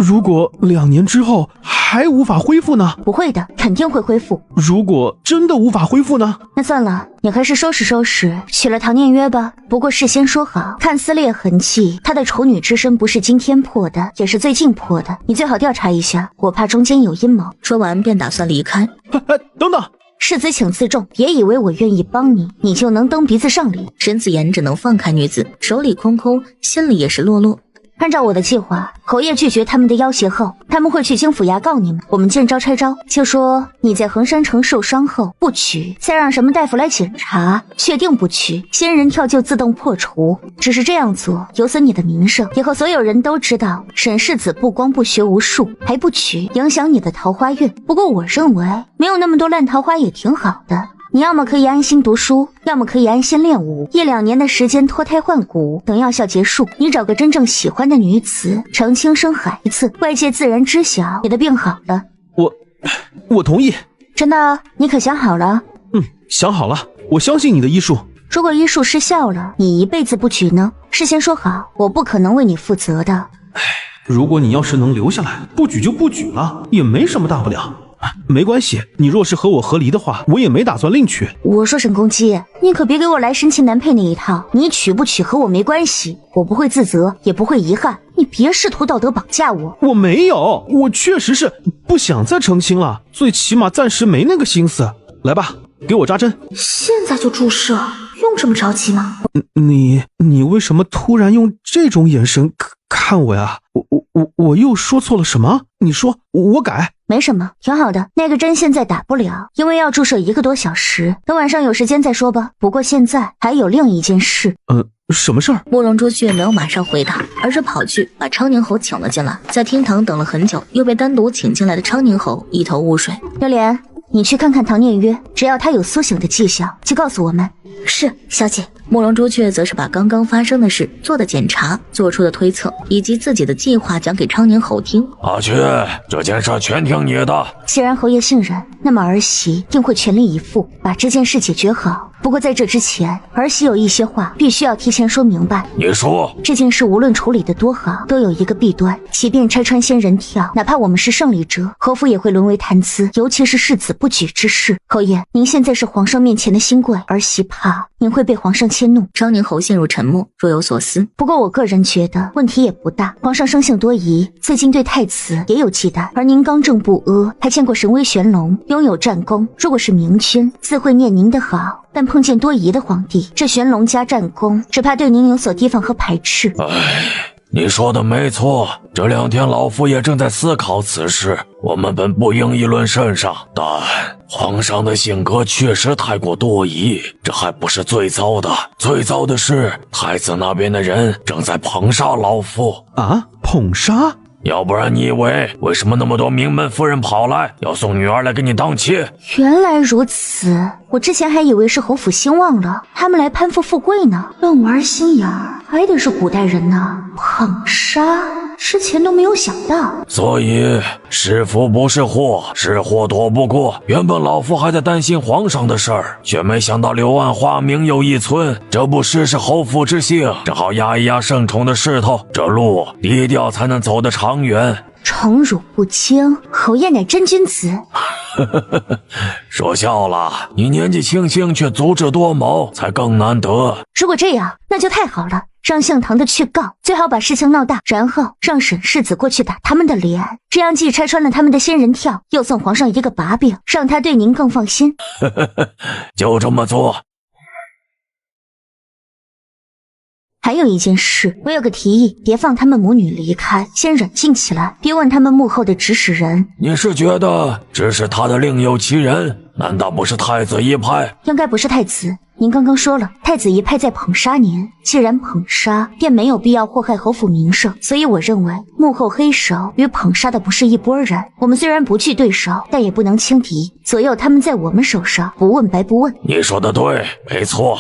如果2年之后还无法恢复呢？不会的，肯定会恢复。如果真的无法恢复呢？那算了，你还是收拾收拾，娶了唐念约吧。不过事先说好，看撕裂痕迹，她的丑女之身不是今天破的，也是最近破的。你最好调查一下，我怕中间有阴谋。说完便打算离开。等等，世子请自重，别以为我愿意帮你，你就能蹬鼻子上脸。沈子言只能放开女子，手里空空，心里也是落落。按照我的计划，侯爷拒绝他们的要挟后，他们会去京府衙告你们，我们见招拆招。就说你在衡山城受伤后不取，再让什么大夫来检查，确定不取，仙人跳就自动破除。只是这样做有损你的名声，以后所有人都知道沈世子不光不学无术，还不取，影响你的桃花运。不过我认为没有那么多烂桃花也挺好的。你要么可以安心读书，要么可以安心练武，1-2年的时间脱胎换骨，等药效结束，你找个真正喜欢的女子，成亲生孩子，外界自然知晓你的病好了。我同意。真的？你可想好了？想好了，我相信你的医术。如果医术失效了，你一辈子不举呢？事先说好，我不可能为你负责的。如果你要是能留下来，不举就不举了，也没什么大不了。没关系，你若是和我和离的话，我也没打算另娶。我说沈公基，你可别给我来神奇难配那一套，你娶不娶和我没关系，我不会自责，也不会遗憾，你别试图道德绑架我。我没有，我确实是不想再成亲了，最起码暂时没那个心思。来吧，给我扎针。现在就注射，用这么着急吗？你为什么突然用这种眼神看我呀？我又说错了什么？你说，我改。没什么，挺好的。那个针现在打不了，因为要注射1个多小时，等晚上有时间再说吧。不过现在还有另一件事。什么事儿？慕容朱雀没有马上回答，而是跑去把昌宁侯请了进来。在厅堂等了很久，又被单独请进来的昌宁侯一头雾水。榴莲，你去看看唐念约，只要他有苏醒的迹象，就告诉我们。是，小姐。慕容朱雀则是把刚刚发生的事做的检查，做出的推测，以及自己的计划讲给昌宁侯听。阿雀，这件事全听你的。既然侯爷信任，那么儿媳定会全力以赴把这件事解决好。不过在这之前，儿媳有一些话必须要提前说明白。你说，这件事无论处理得多好，都有一个弊端，即便拆穿仙人跳，哪怕我们是胜利者，侯府也会沦为谈资，尤其是世子不举之事。侯爷，您现在是皇上面前的新贵，儿媳怕您会被皇上迁怒。昌宁侯陷入沉默，若有所思。不过我个人觉得问题也不大，皇上生性多疑，最近对太子也有忌惮，而您刚正不阿，还见过神威玄龙，拥有战功，如果是明君，自会念您的好。但碰见多疑的皇帝，这玄龙加战功，只怕对您有所提防和排斥。你说的没错，这2天老夫也正在思考此事。我们本不应议论甚上，但皇上的性格确实太过多疑，这还不是最糟的。最糟的是，太子那边的人正在捧杀老夫。啊？捧杀？要不然你以为为什么那么多名门夫人跑来要送女儿来给你当妾？原来如此，我之前还以为是侯府兴旺了，他们来攀附富贵呢。乱玩心眼儿，还得是古代人呢。捧杀，之前都没有想到。所以是福不是祸，是祸躲不过。原本老夫还在担心皇上的事儿，却没想到柳暗花明又一村。这不失是侯府之幸，正好压一压圣宠的势头，这路低调才能走得长远。宠辱不惊，侯爷乃真君子。说笑了，你年纪轻轻却足智多谋，才更难得。如果这样，那就太好了。让姓唐的去告，最好把事情闹大，然后让沈世子过去打他们的脸，这样既拆穿了他们的仙人跳，又送皇上一个把柄，让他对您更放心。就这么做。还有一件事，我有个提议，别放他们母女离开，先冷静起来，别问他们幕后的指使人。你是觉得指使他的另有其人？难道不是太子一派？应该不是太子，您刚刚说了，太子一派在捧杀您，既然捧杀，便没有必要祸害侯府名声，所以我认为幕后黑手与捧杀的不是一拨人。我们虽然不惧对手，但也不能轻敌，左右他们在我们手上，不问白不问。你说的对，没错。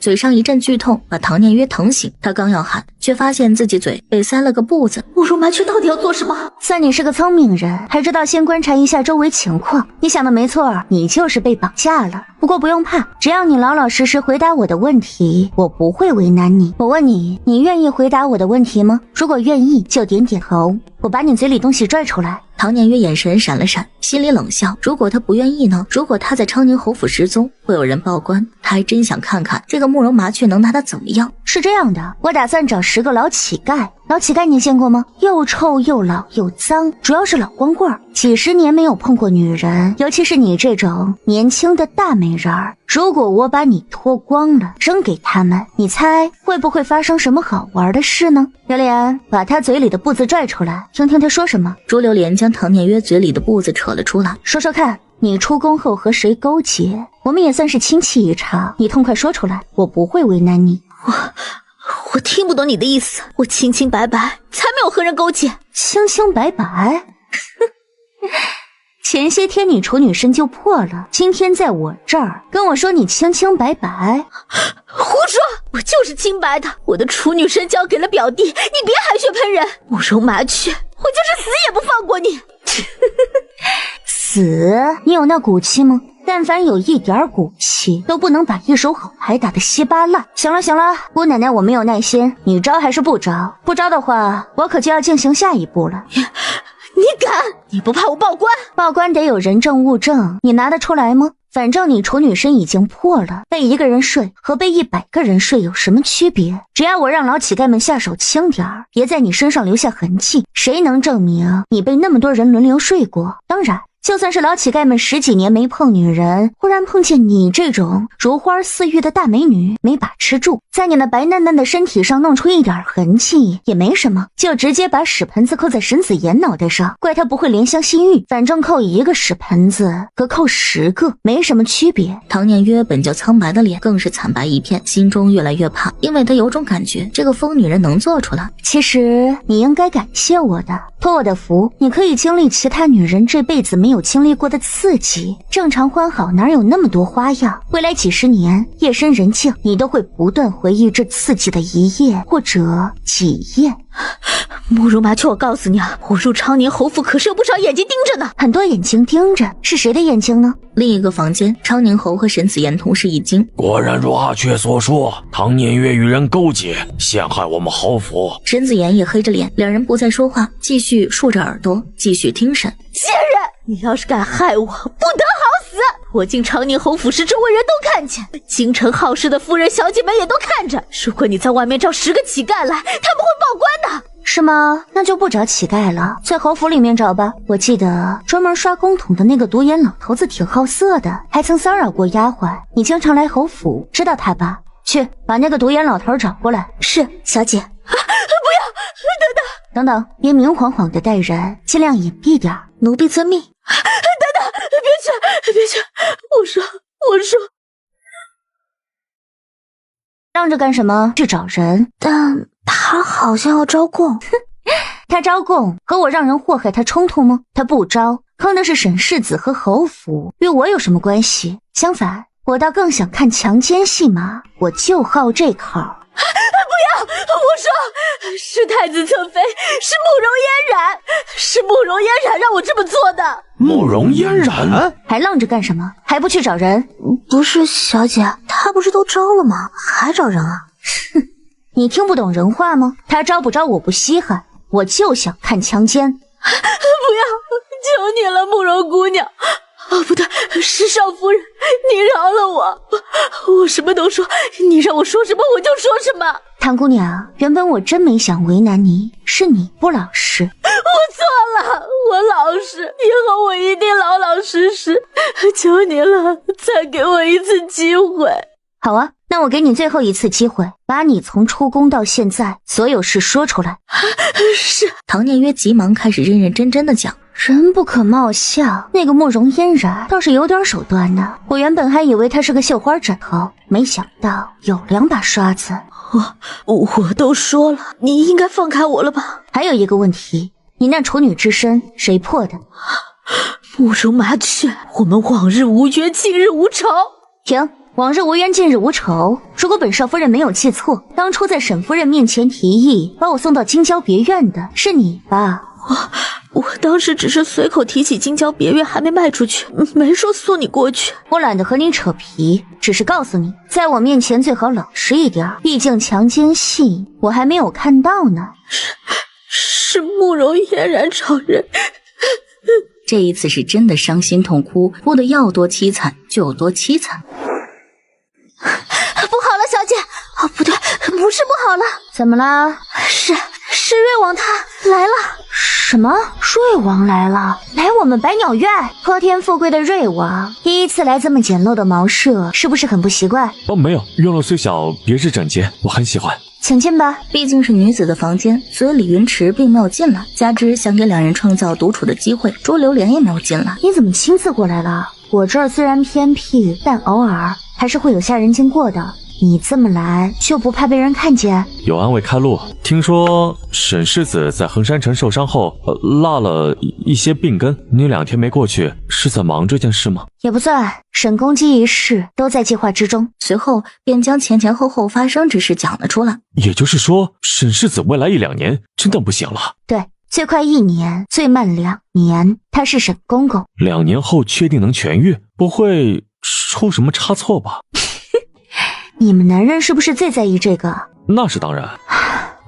嘴上一阵剧痛，把唐念约疼醒。他刚要喊，却发现自己嘴被塞了个布子。慕容麻雀到底要做什么？算你是个聪明人，还知道先观察一下周围情况。你想的没错，你就是被绑架了。不过不用怕，只要你老老实实回答我的问题，我不会为难你。我问你，你愿意回答我的问题吗？如果愿意，就点点头。我把你嘴里东西拽出来。唐念约眼神闪了闪，心里冷笑。如果他不愿意呢？如果他在昌宁侯府失踪，会有人报官。他还真想看看这个慕容麻雀能拿他怎么样。是这样的，我打算找10个老乞丐。老乞丐你见过吗？又臭又老又脏，主要是老光棍儿，几10年没有碰过女人，尤其是你这种年轻的大美人儿。如果我把你脱光了扔给他们，你猜会不会发生什么好玩的事呢？榴莲，把他嘴里的布子拽出来，听听他说什么。朱榴莲将唐念约嘴里的布子扯了出来，说说看，你出宫后和谁勾结？我们也算是亲戚一场，你痛快说出来，我不会为难你。我听不懂你的意思，我清清白白，才没有和人勾结。清清白白？前些天你处女身就破了，今天在我这儿跟我说你清清白白？胡说，我就是清白的，我的处女身交给了表弟，你别海血喷人。慕容麻雀，我就是死也不放过你。死？你有那骨气吗？但凡有一点骨气，都不能把一手好牌打得稀巴烂。行了行了，姑奶奶我没有耐心，你招还是不招？不招的话，我可就要进行下一步了。你敢？你不怕我报官？报官得有人证物证，你拿得出来吗？反正你处女身已经破了，被1个人睡和被100个人睡有什么区别？只要我让老乞丐们下手轻点儿，别在你身上留下痕迹，谁能证明你被那么多人轮流睡过？当然，就算是老乞丐们10几年没碰女人，忽然碰见你这种如花似玉的大美女，没把持住，在你那白嫩嫩的身体上弄出一点痕迹也没什么，就直接把屎盆子扣在沈子言脑袋上，怪他不会怜香惜玉。反正扣1个屎盆子和扣10个没什么区别。唐念约本就苍白的脸更是惨白一片，心中越来越怕，因为他有种感觉，这个疯女人能做出来。其实你应该感谢我的，托我的福，你可以经历其他女人这辈子没有经历过的刺激。正常欢好哪有那么多花样？未来几10年，夜深人静，你都会不断回忆这刺激的1夜或者几夜。慕容麻雀，我告诉你啊，我入昌宁侯府可是有不少眼睛盯着呢。很多眼睛盯着，是谁的眼睛呢？另一个房间，昌宁侯和沈子言同时一惊，果然如阿雀所说，唐念约与人勾结，陷害我们侯府。沈子言也黑着脸，两人不再说话，继续竖着耳朵继续听审。贱人，你要是敢害我，不得好死！我进昌宁侯府时，周围人都看见，京城好事的夫人小姐们也都看着。如果你在外面找10个乞丐来，他们会报官的。是吗？那就不找乞丐了，在侯府里面找吧。我记得专门刷公桶的那个独眼老头子挺好色的，还曾骚扰过丫鬟。你经常来侯府，知道他吧？去把那个独眼老头找过来。是，小姐。不要，等等，别明晃晃的带人，尽量隐蔽点。奴婢遵命。等等，别去！我说，让着干什么？去找人。但他好像要招供。他招供和我让人祸害他冲突吗？他不招，坑的是沈世子和侯府，与我有什么关系？相反，我倒更想看强奸戏码，我就好这口。不要！我说是太子侧妃，是慕容嫣然让我这么做的。慕容嫣然？还愣着干什么？还不去找人？不是，小姐，他不是都招了吗？还找人啊？哼，你听不懂人话吗？他招不招我不稀罕，我就想看强奸。不要，求你了，慕容姑娘。哦，不对，是少夫人，你饶了我，我什么都说，你让我说什么我就说什么。唐姑娘，原本我真没想为难你，是你不老实。我错了，我老实，以后我一定老老实实，求你了，再给我一次机会。好啊，那我给你最后一次机会，把你从出宫到现在所有事说出来。是。唐念约急忙开始认认真真的讲。人不可貌相，那个慕容嫣然倒是有点手段呢。我原本还以为他是个绣花枕头，没想到有2把刷子。我都说了，你应该放开我了吧？还有一个问题，你那处女之身谁破的？慕容麻雀，我们往日无冤，近日无仇。停，往日无冤，近日无仇。如果本少夫人没有记错，当初在沈夫人面前提议把我送到京郊别院的是你吧？我当时只是随口提起京郊别院还没卖出去，没说送你过去。我懒得和你扯皮，只是告诉你，在我面前最好老实一点，毕竟强奸戏我还没有看到呢。是慕容嫣然找人。这一次是真的伤心痛哭，哭的要多凄惨就有多凄惨。不好了，小姐！哦，不对，不是不好了。怎么了？是瑞王他来了。什么？瑞王来了？来我们百鸟院？泼天富贵的瑞王第一次来这么简陋的茅舍，是不是很不习惯？没有，院落虽小，别致整洁，我很喜欢。请进吧。毕竟是女子的房间，所以李云池并没有进来，加之想给两人创造独处的机会，卓榴莲也没有进来。你怎么亲自过来了？我这儿虽然偏僻，但偶尔还是会有下人经过的。你这么来就不怕被人看见？有暗卫开路。听说沈世子在衡山城受伤后，落了一些病根。你2天没过去，是在忙这件事吗？也不算，沈公基一事都在计划之中。随后便将前前后后发生之事讲了出来。也就是说，沈世子未来1-2年真的不行了？对，最快1年，最慢2年。他是沈公公，2年后确定能痊愈，不会出什么差错吧？你们男人是不是最在意这个？那是当然，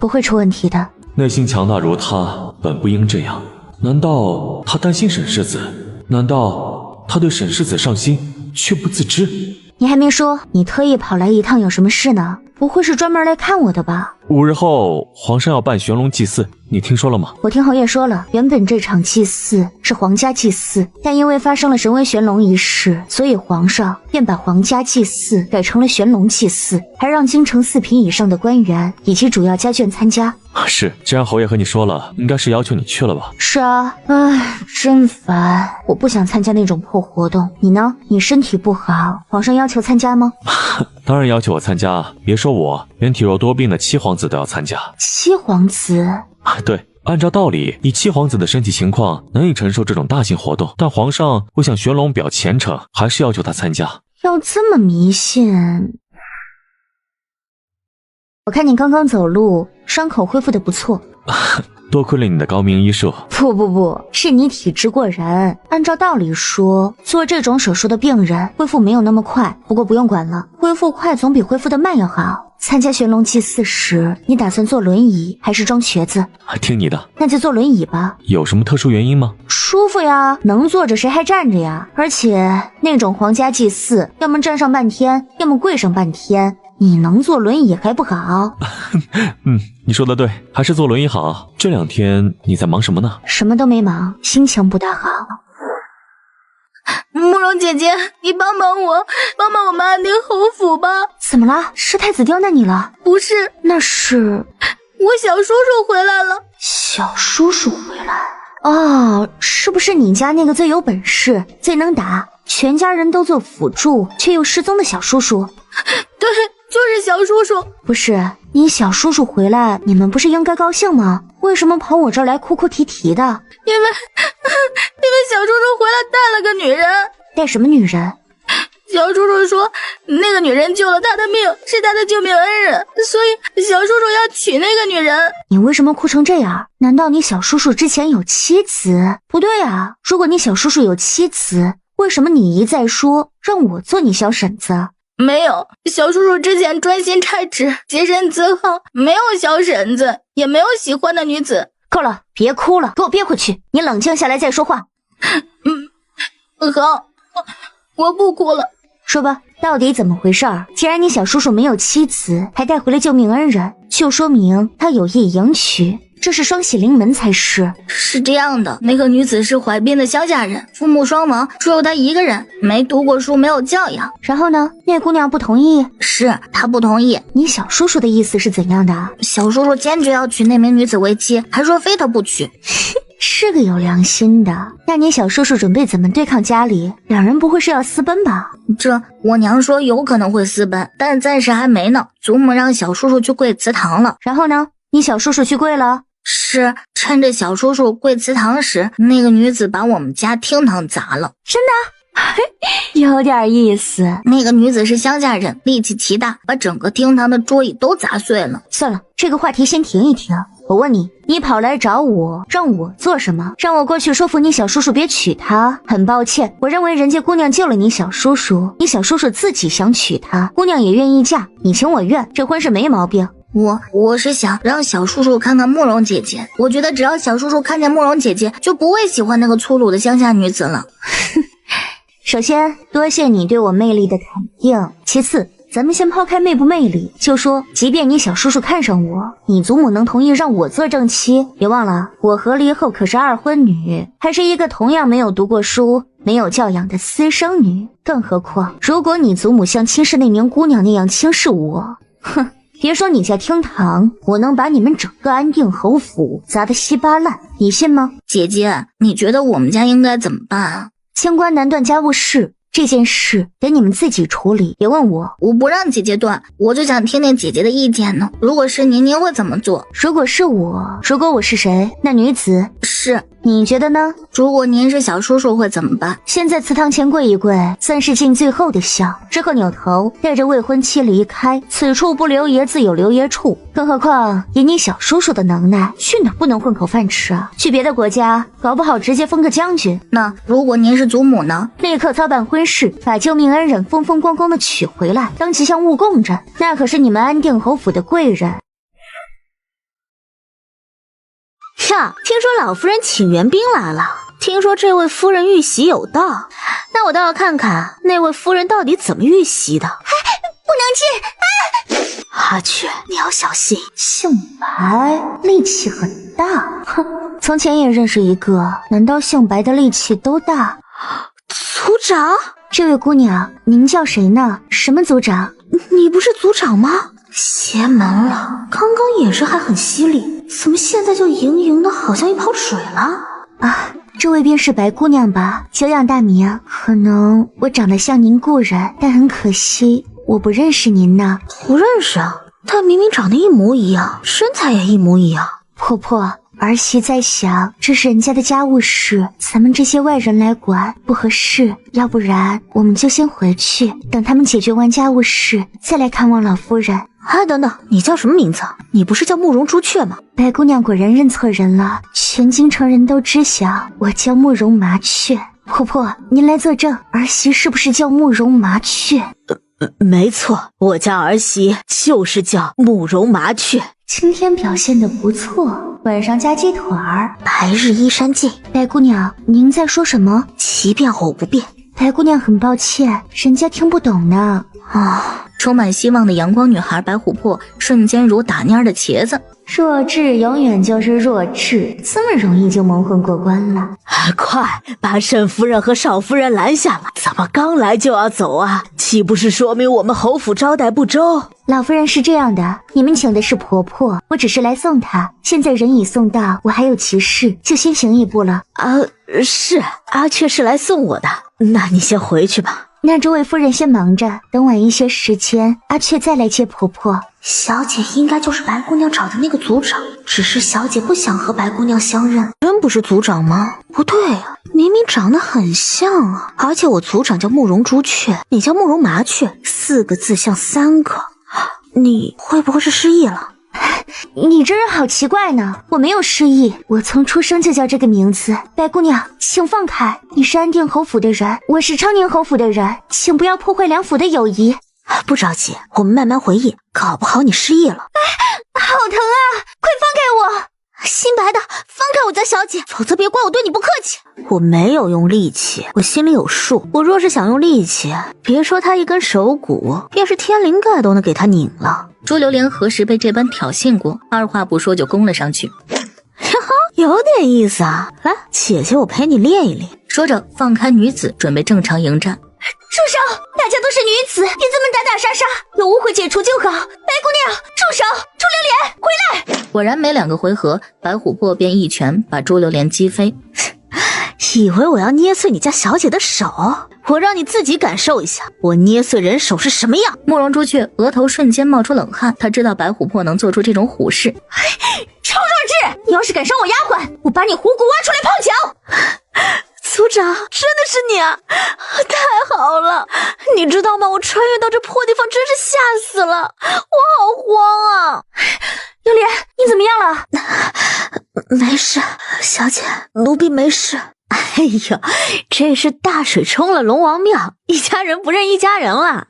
不会出问题的。内心强大如他，本不应这样。难道他担心沈世子？难道他对沈世子上心却不自知？你还没说，你特意跑来一趟有什么事呢？不会是专门来看我的吧？5日后，皇上要办玄龙祭祀，你听说了吗？我听侯爷说了，原本这场祭祀是皇家祭祀，但因为发生了神威玄龙一事，所以皇上便把皇家祭祀改成了玄龙祭祀，还让京城4品以上的官员以及主要家眷参加。是，既然侯爷和你说了，应该是要求你去了吧？是啊，唉，真烦，我不想参加那种破活动。你呢？你身体不好，皇上要求参加吗？当然要求我参加，别说我，连体弱多病的7皇子都要参加。7皇子？对，按照道理，以7皇子的身体情况，难以承受这种大型活动，但皇上为向玄龙表虔诚，还是要求他参加。要这么迷信？我看你刚刚走路，伤口恢复得不错。多亏了你的高明医术。不，是你体质过人。按照道理说，做这种手术的病人恢复没有那么快，不过不用管了，恢复快总比恢复得慢要好。参加玄龙祭祀时，你打算坐轮椅还是装瘸子？听你的。那就坐轮椅吧。有什么特殊原因吗？舒服呀，能坐着谁还站着呀？而且那种皇家祭祀，要么站上半天，要么跪上半天。你能坐轮椅还不好？你说的对，还是坐轮椅好。这2天你在忙什么呢？什么都没忙，心情不大好。慕容姐姐，你帮帮我安定侯府吧。怎么了？是太子刁难你了？不是，那是我小叔叔回来了。小叔叔回来？哦，是不是你家那个最有本事、最能打，全家人都做辅助却又失踪的小叔叔？对，就是小叔叔。不是，你小叔叔回来，你们不是应该高兴吗？为什么跑我这儿来哭哭啼啼的？因为小叔叔回来带了个女人。带什么女人？小叔叔说那个女人救了他的命，是他的救命恩人，所以小叔叔要娶那个女人。你为什么哭成这样？难道你小叔叔之前有妻子？不对啊，如果你小叔叔有妻子，为什么你一再说让我做你小婶子？没有，小叔叔之前专心差职，洁身自好，没有小婶子，也没有喜欢的女子。够了，别哭了，给我憋回去。你冷静下来再说话。好，我不哭了。说吧，到底怎么回事儿？既然你小叔叔没有妻子，还带回了救命恩人，就说明他有意迎娶，这是双喜临门才是。是这样的，那个女子是淮边的乡下人，父母双亡，只有她一个人，没读过书，没有教养。然后呢？那姑娘不同意？是，她不同意。你小叔叔的意思是怎样的？小叔叔坚决要娶那名女子为妻，还说非他不娶。是个有良心的。那你小叔叔准备怎么对抗家里？两人不会是要私奔吧？这我娘说有可能会私奔，但暂时还没呢。祖母让小叔叔去跪祠堂了。然后呢？你小叔叔去跪了？是，趁着小叔叔跪祠堂时，那个女子把我们家厅堂砸了。真的？有点意思。那个女子是乡下人，力气奇大，把整个厅堂的桌椅都砸碎了。算了，这个话题先停一停。我问你，你跑来找我，让我做什么？让我过去说服你小叔叔别娶她？很抱歉，我认为人家姑娘救了你小叔叔，你小叔叔自己想娶她，姑娘也愿意嫁，你情我愿，这婚事没毛病。我是想让小叔叔看看慕容姐姐，我觉得只要小叔叔看见慕容姐姐，就不会喜欢那个粗鲁的乡下女子了。首先，多谢你对我魅力的肯定。其次，咱们先抛开魅不魅力，就说即便你小叔叔看上我，你祖母能同意让我做正妻？别忘了，我和离后可是二婚女，还是一个同样没有读过书、没有教养的私生女。更何况，如果你祖母像轻视那名姑娘那样轻视我，哼，别说你家厅堂，我能把你们整个安定侯府砸得稀巴烂，你信吗？姐姐，你觉得我们家应该怎么办啊？清官难断家务事，这件事得你们自己处理，别问我。我不让姐姐断，我就想听听姐姐的意见呢。如果是您会怎么做？如果我是谁？那女子是你觉得呢？如果您是小叔叔会怎么办？先在祠堂前跪一跪，算是尽最后的孝，之后扭头带着未婚妻离开。此处不留爷，自有留爷处。更何况以你小叔叔的能耐，去哪不能混口饭吃啊？去别的国家，搞不好直接封个将军。那如果您是祖母呢？立刻操办婚事，把救命恩人风风光光的娶回来，当吉祥物供着。那可是你们安定侯府的贵人。呀，听说老夫人请援兵来了，听说这位夫人遇袭有道，那我倒要看看那位夫人到底怎么遇袭的。不能进！阿雀，你要小心。姓白，力气很大。哼，从前也认识一个，难道姓白的力气都大？族长，这位姑娘，您叫谁呢？什么族长？你不是族长吗？邪门了，刚刚眼神还很犀利，怎么现在就盈盈的，好像一泡水了？啊，这位便是白姑娘吧？久仰大名，可能我长得像您故人，但很可惜，我不认识您呢。不认识啊？她明明长得一模一样，身材也一模一样。婆婆，儿媳在想，这是人家的家务事，咱们这些外人来管不合适，要不然我们就先回去，等他们解决完家务事，再来看望老夫人。哎，等等，你叫什么名字？你不是叫慕容朱雀吗？白姑娘果然认错人了，全京城人都知晓我叫慕容麻雀。婆婆，您来作证，儿媳是不是叫慕容麻雀？没错，我家儿媳就是叫慕容麻雀。今天表现得不错，晚上加鸡腿儿。白日依山尽。白姑娘，您在说什么？其变偶不变。白姑娘很抱歉，人家听不懂呢。充满希望的阳光女孩白琥珀瞬间如打蔫的茄子。弱智永远就是弱智，这么容易就蒙混过关了。快把沈夫人和少夫人拦下来，怎么刚来就要走啊？岂不是说明我们侯府招待不周？老夫人是这样的，你们请的是婆婆，我只是来送她，现在人已送到，我还有急事，就先行一步了。是阿雀是来送我的，那你先回去吧。那这位夫人先忙着，等晚一些时间，阿雀再来接婆婆。小姐应该就是白姑娘找的那个族长，只是小姐不想和白姑娘相认。真不是族长吗？不对啊，明明长得很像啊！而且我族长叫慕容朱雀，你叫慕容麻雀，4个字像3个。你会不会是失忆了？你这人好奇怪呢，我没有失忆，我从出生就叫这个名字。白姑娘，请放开，你是安定侯府的人，我是昌宁侯府的人，请不要破坏两府的友谊。不着急，我们慢慢回忆，搞不好你失忆了。好疼啊，快放开我！新白的，放开我家小姐，否则别怪我对你不客气。我没有用力气，我心里有数。我若是想用力气，别说他一根手骨，便是天灵盖都能给他拧了。朱榴莲何时被这般挑衅过？二话不说就攻了上去。有点意思啊，来，姐姐我陪你练一练。说着放开女子，准备正常迎战。住手！大家都是女子，别这么打打杀杀，有误会解除就好。白姑娘，住手！朱榴莲，回来！果然没2个回合，白琥珀便一拳把朱榴莲击飞。以为我要捏碎你家小姐的手？我让你自己感受一下，我捏碎人手是什么样。慕容朱雀额头瞬间冒出冷汗，他知道白琥珀能做出这种虎事。臭弱智！你要是敢伤我丫鬟，我把你虎骨挖出来泡脚！组长，真的是你啊！太好了，你知道吗？我穿越到这破地方真是吓死了，我好慌啊！榴莲，你怎么样了？没事，小姐，奴婢没事。哎呦，这是大水冲了龙王庙，一家人不认一家人了。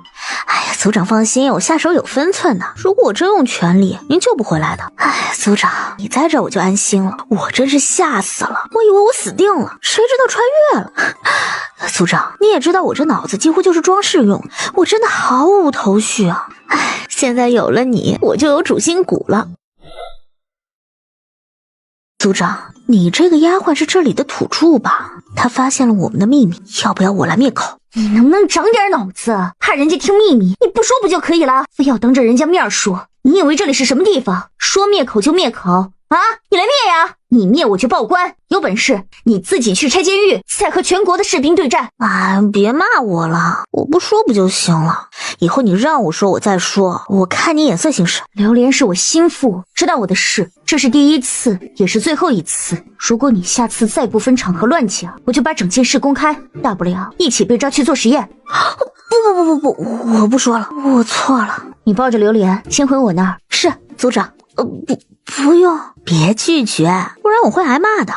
哎呀，组长放心，我下手有分寸的。如果我真用全力，您救不回来的。哎，组长，你在这我就安心了。我真是吓死了，我以为我死定了，谁知道穿越了。组长，你也知道我这脑子几乎就是装饰用，我真的毫无头绪啊。哎，现在有了你，我就有主心骨了。组长，你这个丫鬟是这里的土著吧？她发现了我们的秘密，要不要我来灭口？你能不能长点脑子？怕人家听秘密，你不说不就可以了？非要当着人家面说，你以为这里是什么地方？说灭口就灭口啊？你来灭呀！你灭我就报官，有本事你自己去拆监狱，再和全国的士兵对战。哎，别骂我了，我不说不就行了？以后你让我说我再说，我看你眼色行事。榴莲是我心腹，知道我的事，这是第一次，也是最后一次。如果你下次再不分场合乱讲，我就把整件事公开，大不了一起被抓去做实验。不，我不说了，我错了。你抱着榴莲先回我那儿。是，组长。不用，别拒绝，不然我会挨骂的。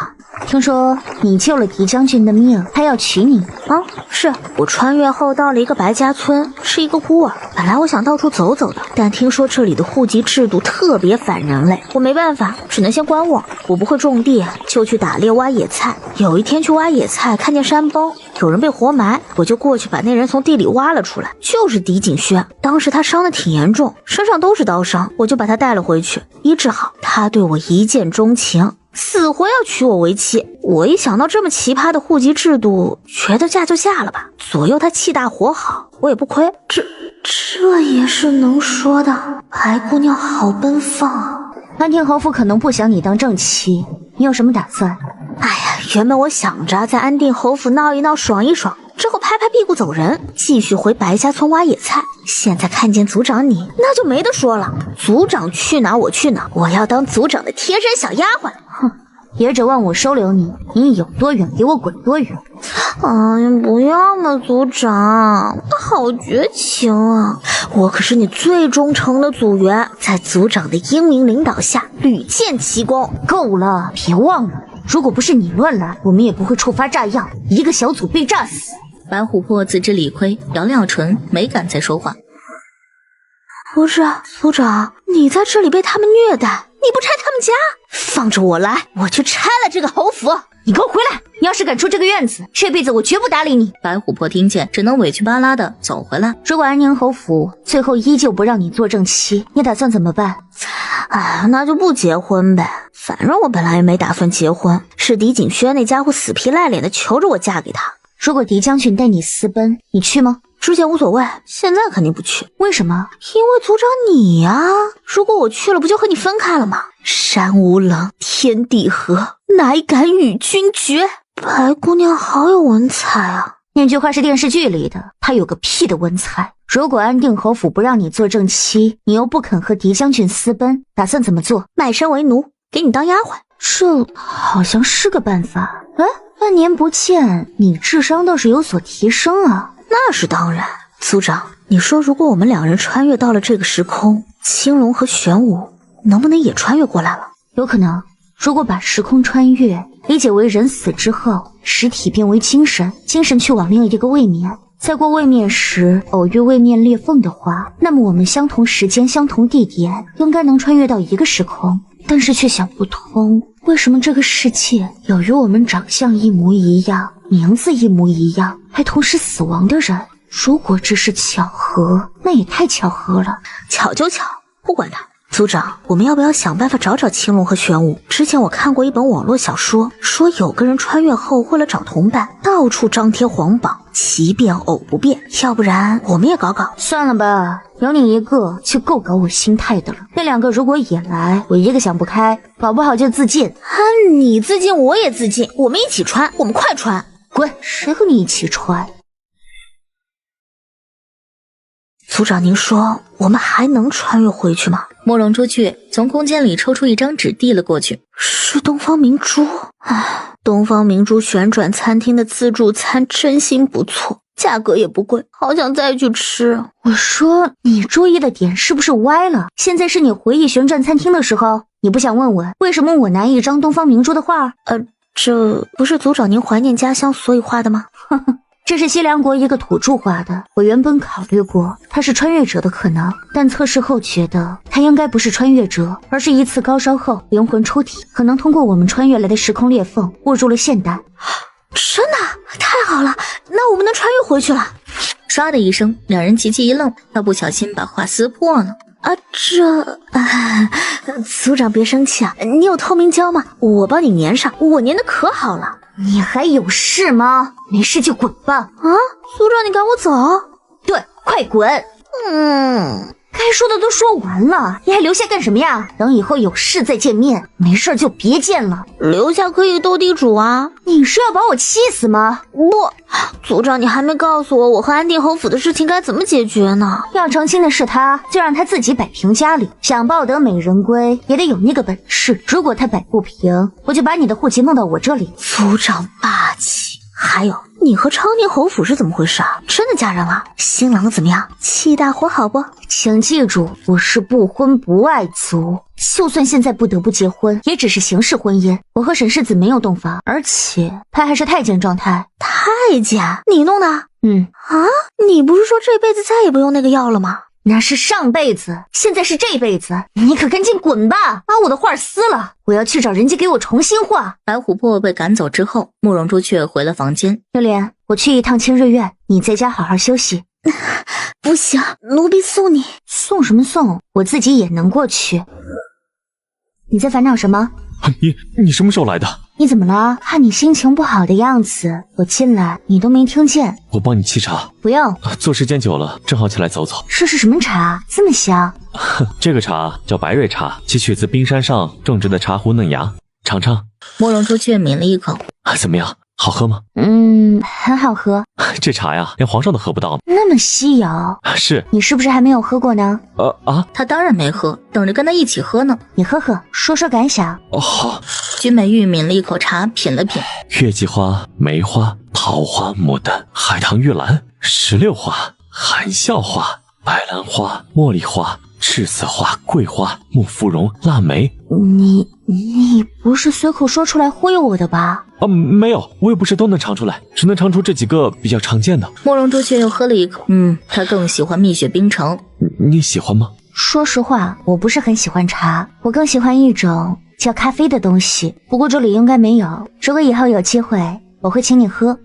听说你救了狄将军的命，他要娶你啊？是我穿越后到了一个白家村，是一个孤儿。本来我想到处走走的，但听说这里的户籍制度特别反人类，我没办法，只能先观望。我不会种地，就去打猎挖野菜。有一天去挖野菜，看见山崩，有人被活埋，我就过去把那人从地里挖了出来，就是狄景轩。当时他伤得挺严重，身上都是刀伤，我就把他带了回去，医治好。他对我一见钟情，死活要娶我为妻。我一想到这么奇葩的户籍制度，觉得嫁就嫁了吧。左右他气大活好，我也不亏。这也是能说的。白姑娘好奔放啊。安定侯府可能不想你当正妻，你有什么打算？哎呀，原本我想着在安定侯府闹一闹爽一爽，之后拍拍屁股走人，继续回白家村挖野菜。现在看见组长你，那就没得说了。组长去哪我去哪，我要当组长的贴身小丫鬟。哼，也指望我收留你，你有多远给我滚多远。哎呀，不要嘛，组长，我好绝情啊！我可是你最忠诚的组员，在组长的英明领导下屡建奇功。够了，别忘了，如果不是你乱来，我们也不会触发炸药，一个小组被炸死。白琥珀自知理亏，咬了咬唇，没敢再说话。不是，组长，你在这里被他们虐待，你不拆他们家？放着我来，我去拆了这个侯府。你给我回来！你要是敢出这个院子，这辈子我绝不搭理你。白琥珀听见，只能委屈巴拉的走回来。如果安宁侯府最后依旧不让你做正妻，你打算怎么办？哎，那就不结婚呗。反正我本来也没打算结婚，是狄景轩那家伙死皮赖脸的求着我嫁给他。如果狄将军带你私奔，你去吗？之前无所谓，现在肯定不去。为什么？因为组长你呀，如果我去了，不就和你分开了吗？山无棱，天地合，乃敢与君绝。白姑娘好有文采啊！那句话是电视剧里的，她有个屁的文采。如果安定侯府不让你做正妻，你又不肯和狄将军私奔，打算怎么做？卖身为奴，给你当丫鬟。这好像是个办法。哎，半年不见，你智商倒是有所提升啊。那是当然。组长，你说如果我们两人穿越到了这个时空，青龙和玄武能不能也穿越过来了？有可能。如果把时空穿越理解为人死之后，实体变为精神，精神去往另一个位面，在过位面时偶遇位面裂缝的话，那么我们相同时间相同地点应该能穿越到一个时空。但是却想不通，为什么这个世界有与我们长相一模一样，名字一模一样，还同时死亡的人？如果只是巧合，那也太巧合了。巧就巧，不管他。组长，我们要不要想办法找找青龙和玄武？之前我看过一本网络小说，说有个人穿越后为了找同伴，到处张贴皇榜，奇变偶不变。要不然我们也搞搞？算了吧，有你一个就够搞我心态的了。那两个如果也来，我一个想不开，搞不好就自尽。你自尽我也自尽，我们一起穿，我们快穿。滚，谁和你一起穿？组长，您说我们还能穿越回去吗？慕容朱雀从空间里抽出一张纸递了过去，是东方明珠。唉，东方明珠旋转餐厅的自助餐真心不错，价格也不贵，好想再去吃。我说你注意的点是不是歪了？现在是你回忆旋转餐厅的时候，你不想问问为什么我拿一张东方明珠的画？这不是族长您怀念家乡所以画的吗？呵呵。这是西凉国一个土著画的，我原本考虑过他是穿越者的可能，但测试后觉得他应该不是穿越者，而是一次高烧后灵魂出体，可能通过我们穿越来的时空裂缝误入了现代。真的？太好了，那我们能穿越回去了。唰的一声，两人齐齐一愣，要不小心把画撕破了。族长别生气啊，你有透明胶吗？我帮你粘上，我粘的可好了。你还有事吗？没事就滚吧。族长你赶我走？对，快滚。该说的都说完了，你还留下干什么呀？等以后有事再见面，没事就别见了。留下可以斗地主啊。你是要把我气死吗？不，族长你还没告诉我和安定侯府的事情该怎么解决呢？要成亲的是他，就让他自己摆平家里，想抱得美人归也得有那个本事。如果他摆不平，我就把你的户籍弄到我这里。族长霸气。还有，你和昌宁侯府是怎么回事啊？真的嫁人了？新郎怎么样？气大活好不？请记住，我是不婚不爱族，就算现在不得不结婚，也只是形式婚姻。我和沈世子没有洞房，而且他还是太监状态。太监？你弄的？你不是说这辈子再也不用那个药了吗？那是上辈子，现在是这辈子，你可赶紧滚吧，把我的画撕了，我要去找人家给我重新画。白琥珀被赶走之后，慕容朱雀回了房间。六莲，我去一趟清日院，你在家好好休息。不行，奴婢送你。送什么送？我自己也能过去。你在烦恼什么？你什么时候来的？你怎么了？看你心情不好的样子，我进来你都没听见。我帮你沏茶。不用，做时间久了，正好起来走走。这是什么茶？这么香？这个茶叫白瑞茶，其取自冰山上种植的茶壶嫩芽。尝尝。慕容朱雀抿了一口，怎么样？好喝吗？很好喝。这茶呀，连皇上都喝不到呢。那么稀有？是。你是不是还没有喝过呢？他当然没喝，等着跟他一起喝呢。你喝喝，说说感想。好。君美玉抿了一口茶，品了品。月季花、梅花、桃花、牡丹、海棠玉兰、石榴花、含笑花、白兰花、茉莉花、赤子花、桂花、木芙蓉、腊梅。你不是随口说出来忽悠我的吧？没有，我也不是都能尝出来，只能尝出这几个比较常见的。慕容朱雀又喝了一口，他更喜欢蜜雪冰城。你喜欢吗？说实话，我不是很喜欢茶，我更喜欢一种叫咖啡的东西，不过这里应该没有。如果以后有机会，我会请你喝。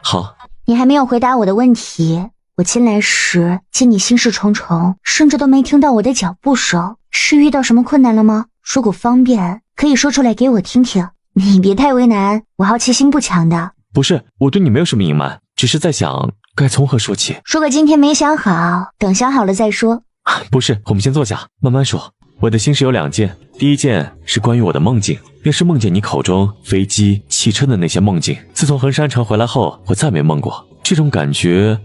好。你还没有回答我的问题。我进来时见你心事重重，甚至都没听到我的脚步声，是遇到什么困难了吗？如果方便，可以说出来给我听听。你别太为难，我好奇心不强的。不是，我对你没有什么隐瞒，只是在想该从何说起。如果今天没想好，等想好了再说。不是，我们先坐下，慢慢说。我的心事有2件，第一件是关于我的梦境，便是梦见你口中飞机、汽车的那些梦境。自从衡山城回来后，我再没梦过。这种感觉，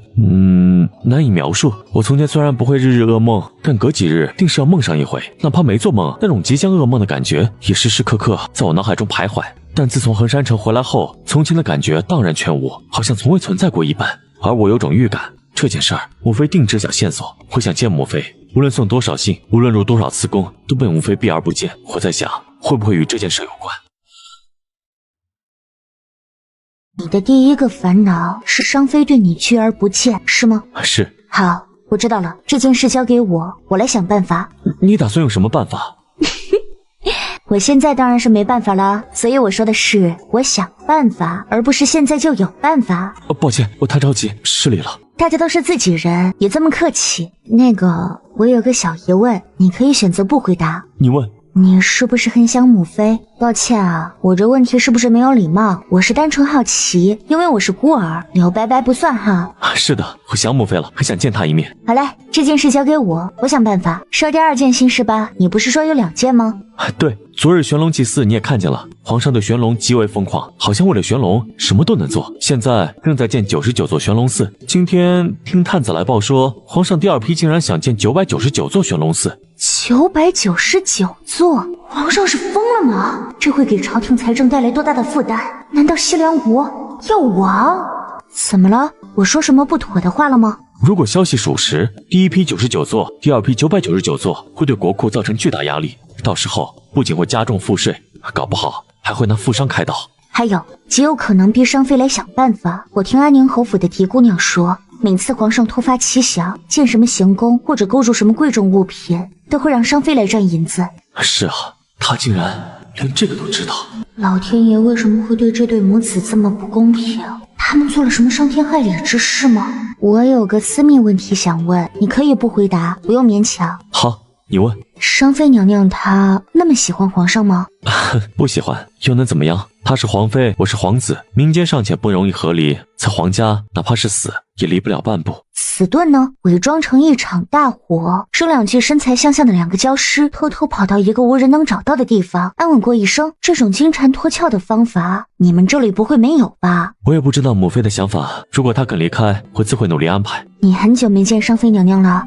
难以描述。我从前虽然不会日日噩梦，但隔几日定是要梦上一回，哪怕没做梦，那种即将噩梦的感觉也时时刻刻在我脑海中徘徊。但自从衡山城回来后，从前的感觉荡然全无，好像从未存在过一般。而我有种预感，这件事儿莫非定制下线索。我想见莫非，无论送多少信，无论入多少次宫，都被莫非避而不见。我在想，会不会与这件事有关？你的第一个烦恼是商妃对你拒而不见，是吗？是。好，我知道了，这件事交给我，我来想办法。你打算用什么办法？我现在当然是没办法了，所以我说的是我想办法，而不是现在就有办法。抱歉，我太着急，失礼了。大家都是自己人，也这么客气。那个，我有个小疑问，你可以选择不回答。你问。你是不是很想母妃？抱歉啊，我这问题是不是没有礼貌？我是单纯好奇，因为我是孤儿，刘白白不算哈。是的，我想母妃了，还想见她一面。好嘞，这件事交给我，我想办法。说第2件心事吧，你不是说有2件吗？对，昨日玄龙祭祀你也看见了，皇上对玄龙极为疯狂，好像为了玄龙什么都能做。现在正在建99座玄龙寺，今天听探子来报说，皇上第2批竟然想建999座玄龙寺。999座，皇上是疯了吗？这会给朝廷财政带来多大的负担？难道西凉国要亡？怎么了？我说什么不妥的话了吗？如果消息属实，第一批99座，第二批999座会对国库造成巨大压力，到时候不仅会加重赋税，搞不好还会拿富商开刀。还有，极有可能逼商妃来想办法。我听安宁侯府的狄姑娘说，每次皇上突发奇想，见什么行宫或者勾住什么贵重物品，都会让商妃来赚银子。是啊，他竟然连这个都知道。老天爷为什么会对这对母子这么不公平？他们做了什么伤天害理之事吗？我有个私密问题想问，你可以不回答，不用勉强。好，你问。商妃娘娘她那么喜欢皇上吗？不喜欢又能怎么样？她是皇妃，我是皇子，民间尚且不容易和离，在皇家哪怕是死也离不了半步。此顿呢，伪装成一场大火，生两具身材相像的两个焦尸，偷偷跑到一个无人能找到的地方，安稳过一生。这种金蝉脱壳的方法，你们这里不会没有吧？我也不知道母妃的想法，如果她肯离开，我自会努力安排。你很久没见商妃娘娘了。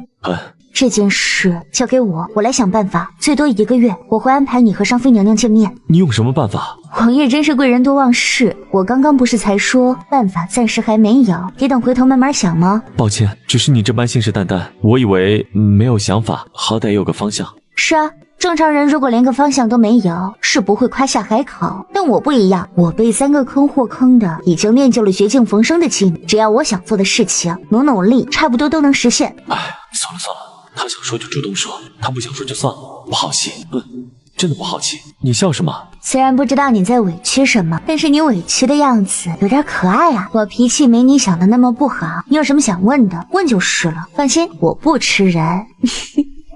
这件事交给我来想办法，最多1个月，我会安排你和商妃娘娘见面。你用什么办法？王爷真是贵人多忘事，我刚刚不是才说办法暂时还没有，得等回头慢慢想吗？抱歉，只是你这般信誓旦旦，我以为没有想法，好歹有个方向。是啊，正常人如果连个方向都没有，是不会夸下海口。但我不一样，我被3个坑货坑的，已经练就了绝境逢生的技能。只要我想做的事情，努力，差不多都能实现。哎，算了，他想说就主动说，他不想说就算了，不好气。真的不好气。你笑什么？虽然不知道你在委屈什么，但是你委屈的样子有点可爱啊。我脾气没你想的那么不好，你有什么想问的，问就是了。放心，我不吃人。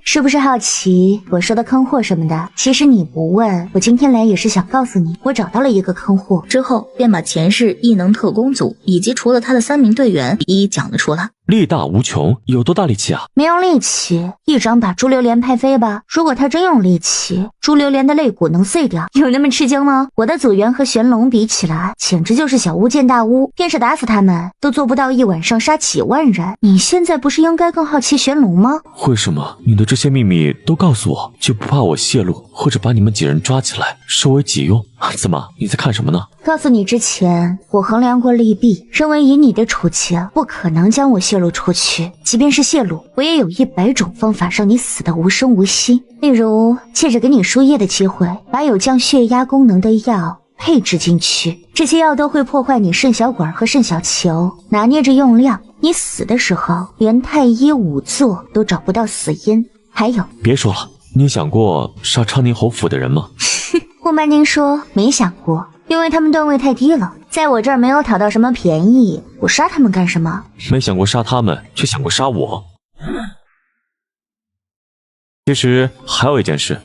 是不是好奇我说的坑货什么的？其实你不问，我今天来也是想告诉你，我找到了一个坑货。之后便把前世异能特工组以及除了他的3名队员一一讲了出来。力大无穷，有多大力气啊？没用力气，一掌把朱榴莲拍飞吧。如果他真用力气，朱榴莲的肋骨能碎掉，有那么吃惊吗？我的组员和玄龙比起来，简直就是小巫见大巫，便是打死他们都做不到一晚上杀几万人。你现在不是应该更好奇玄龙吗？为什么你的这些秘密都告诉我，就不怕我泄露，或者把你们几人抓起来收为己用？怎么，你在看什么呢？告诉你之前，我衡量过利弊，认为以你的处境，不可能将我泄露出去。即便是泄露，我也有100种方法让你死得无声无息。例如，借着给你输液的机会，把有降血压功能的药配置进去。这些药都会破坏你肾小管和肾小球，拿捏着用量，你死的时候，连太医仵作都找不到死因。还有，别说了，你想过杀昌宁侯府的人吗？不瞒您说，没想过，因为他们段位太低了，在我这儿没有讨到什么便宜，我杀他们干什么？没想过杀他们，却想过杀我。其实还有一件事。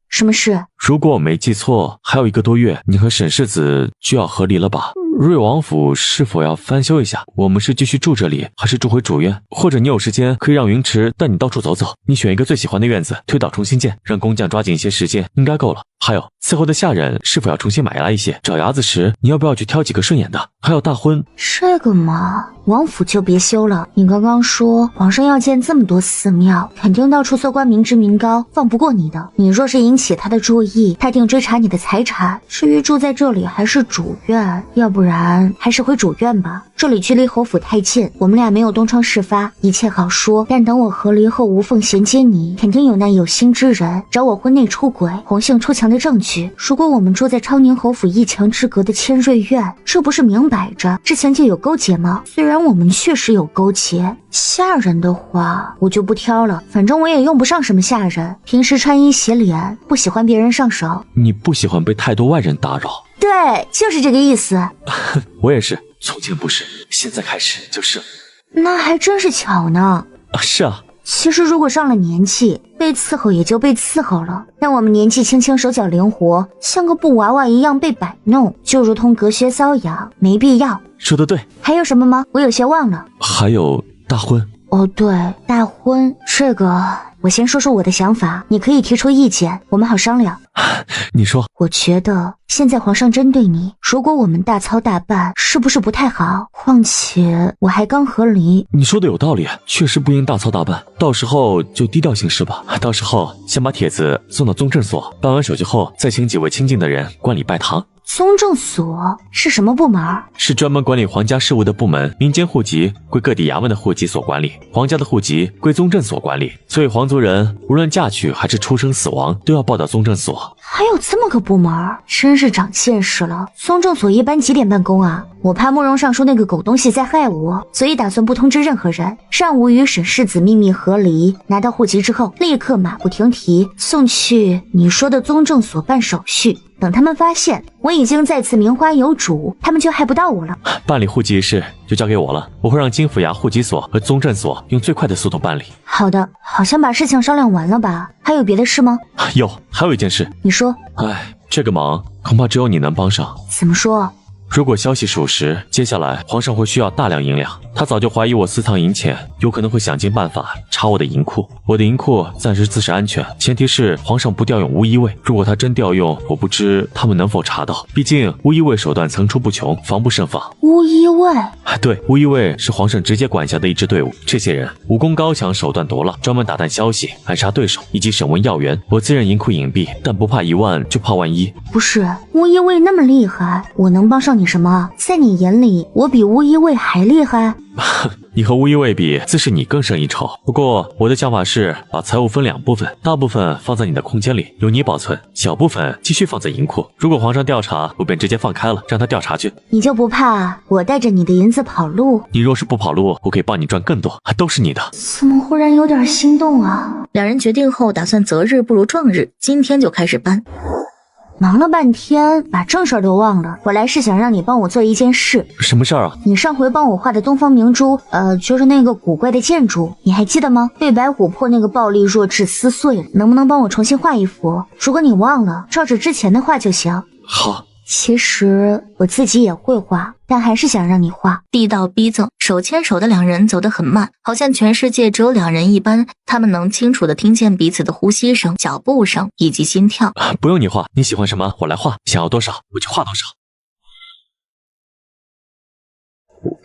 什么事？如果我没记错，还有1个多月，你和沈世子就要和离了吧？瑞王府是否要翻修一下？我们是继续住这里，还是住回主院？或者你有时间可以让云池带你到处走走，你选一个最喜欢的院子，推倒重新建，让工匠抓紧一些时间，应该够了。还有伺候的下人是否要重新买来一些？找伢子时你要不要去挑几个顺眼的？还有大婚，这个嘛，王府就别修了。你刚刚说皇上要建这么多寺庙，肯定到处搜刮民脂民膏，放不过你的。你若是引起他的注意，他定追查你的财产。至于住在这里还是主院，要不然还是回主院吧。这里距离侯府太近，我们俩没有东窗事发，一切好说。但等我和离后无缝衔接你，肯定有那有心之人找我婚内出轨、红杏出墙的证据。如果我们住在昌宁侯府1墙之隔的千瑞院，这不是明摆着之前就有勾结吗？虽然我们确实有勾结，下人的话我就不挑了，反正我也用不上什么下人，平时穿衣洗脸，不喜欢别人上手。你不喜欢被太多外人打扰？对，就是这个意思。我也是，从前不是，现在开始就是。那还真是巧呢。是啊。其实如果上了年纪，被伺候也就被伺候了，但我们年纪轻轻，手脚灵活，像个布娃娃一样被摆弄，就如同隔靴搔痒，没必要。说得对。还有什么吗？我有些忘了。还有大婚。哦对，大婚这个我先说说我的想法，你可以提出意见，我们好商量。你说，我觉得现在皇上针对你，如果我们大操大办，是不是不太好？况且我还刚和离。你说的有道理，确实不应大操大办，到时候就低调行事吧。到时候先把帖子送到宗正所，办完手续后，再请几位亲近的人观礼拜堂。宗正所是什么部门？是专门管理皇家事务的部门，民间户籍归各地衙门的户籍所管理，皇家的户籍归宗正所管理。所以皇族人无论嫁娶还是出生死亡，都要报到宗正所。还有这么个部门，真是长见识了。宗正所一般几点办公啊？我怕慕容尚书那个狗东西在害我，所以打算不通知任何人，让吴与沈世子秘密和离，拿到户籍之后，立刻马不停蹄送去你说的宗正所办手续。等他们发现我已经在此名花有主，他们就害不到我了。办理户籍一事就交给我了，我会让金府衙户籍所和宗正所用最快的速度办理。好的，好像把事情商量完了吧？还有别的事吗？还有一件事。你说。这个忙恐怕只有你能帮上。怎么说？如果消息属实，接下来皇上会需要大量银两。他早就怀疑我私藏银钱，有可能会想尽办法查我的银库。我的银库暂时自是安全，前提是皇上不调用乌衣卫。如果他真调用，我不知他们能否查到。毕竟乌衣卫手段层出不穷，防不胜防。乌衣卫？对，乌衣卫是皇上直接管辖的一支队伍。这些人武功高强，手段毒辣，专门打探消息、暗杀对手以及审问要员。我自认银库隐蔽，但不怕一万，就怕万一。不是，乌衣卫那么厉害，我能帮上你什么？在你眼里，我比乌衣卫还厉害？你和乌衣卫比，自是你更胜一筹。不过我的想法是把财物分两部分，大部分放在你的空间里，由你保存；小部分继续放在银库。如果皇上调查，我便直接放开了，让他调查去。你就不怕我带着你的银子跑路？你若是不跑路，我可以帮你赚更多，还都是你的。怎么忽然有点心动啊？两人决定后，打算择日不如撞日，今天就开始搬。忙了半天，把正事儿都忘了。我来是想让你帮我做一件事。什么事儿啊？你上回帮我画的东方明珠，就是那个古怪的建筑，你还记得吗？被白琥珀那个暴力弱智撕碎了，能不能帮我重新画一幅？如果你忘了，照着之前的画就行。好。其实我自己也会画，但还是想让你画。地道逼仄，手牵手的两人走得很慢，好像全世界只有两人一般。他们能清楚地听见彼此的呼吸声、脚步声以及心跳。不用你画，你喜欢什么我来画，想要多少我就画多少。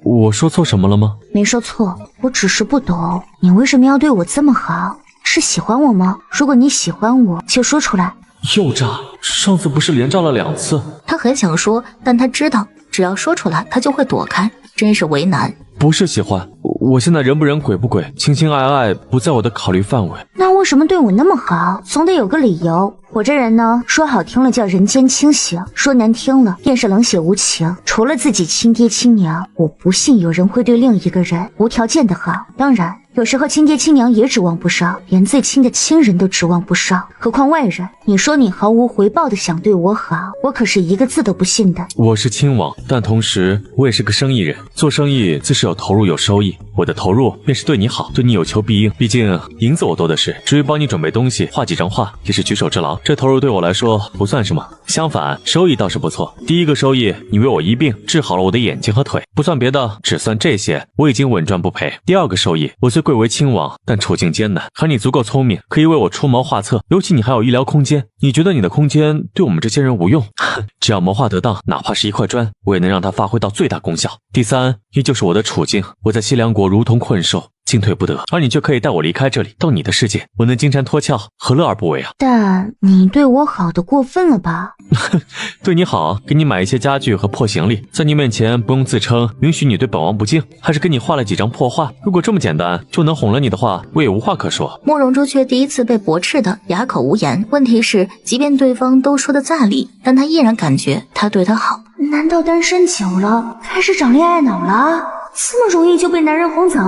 我说错什么了吗？没说错，我只是不懂你为什么要对我这么好，是喜欢我吗？如果你喜欢我，就说出来。又炸！上次不是连炸了2次？他很想说，但他知道只要说出来他就会躲开，真是为难。不是喜欢，我现在人不人鬼不鬼，情情爱爱不在我的考虑范围。那为什么对我那么好？总得有个理由。我这人呢，说好听了叫人间清醒，说难听了便是冷血无情。除了自己亲爹亲娘，我不信有人会对另一个人无条件的好。当然有时候亲爹亲娘也指望不上，连最亲的亲人都指望不上，何况外人。你说你毫无回报的想对我好，我可是一个字都不信的。我是亲王，但同时我也是个生意人，做生意自是有投入有收益，我的投入便是对你好，对你有求必应。毕竟银子我多的是，至于帮你准备东西画几张画也是举手之劳，这投入对我来说不算什么，相反收益倒是不错。第一个收益，你为我医病，治好了我的眼睛和腿，不算别的，只算这些，我已经稳赚不赔。第二个收益，我虽贵为亲王，但处境艰难，可你足够聪明，可以为我出谋划策，尤其你还有医疗空间。你觉得你的空间对我们这些人无用？只要谋划得当，哪怕是一块砖，我也能让它发挥到最大功效。第三，也就是我的处境，我在西凉国如同困兽，进退不得，而你却可以带我离开这里，到你的世界，我能金蝉脱壳，何乐而不为啊？但你对我好的过分了吧？对你好，给你买一些家具和破行李，在你面前不用自称，允许你对本王不敬，还是给你画了几张破画。如果这么简单就能哄了你的话，我也无话可说。慕容珠却第一次被驳斥的哑口无言。问题是，即便对方都说的在理，但他依然感觉他对他好。难道单身久了开始长恋爱脑了？这么容易就被男人哄走？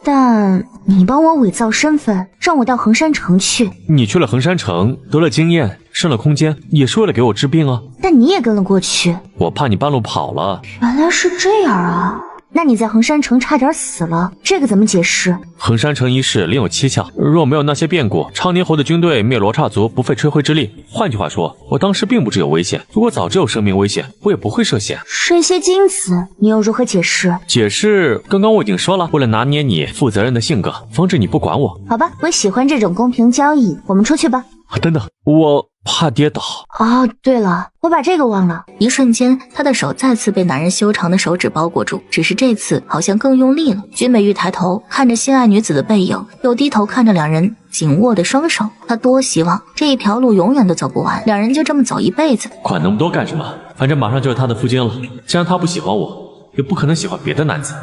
但你帮我伪造身份，让我到衡山城去。你去了衡山城，得了经验，升了空间，也是为了给我治病啊。但你也跟了过去，我怕你半路跑了。原来是这样啊！那你在衡山城差点死了，这个怎么解释？衡山城一事另有蹊跷，若没有那些变故，昌宁侯的军队灭罗刹族不费吹灰之力。换句话说，我当时并不知有危险，如果早知有生命危险，我也不会涉险。这些金子你又如何解释？解释，刚刚我已经说了，为了拿捏你负责任的性格，防止你不管我。好吧，我喜欢这种公平交易，我们出去吧。等等，我怕跌倒。哦，对了，我把这个忘了。一瞬间，他的手再次被男人修长的手指包裹住，只是这次好像更用力了。君美玉抬头看着心爱女子的背影，又低头看着两人紧握的双手。他多希望这一条路永远都走不完，两人就这么走一辈子。管那么多干什么？反正马上就是他的夫君了。既然他不喜欢我，也不可能喜欢别的男子。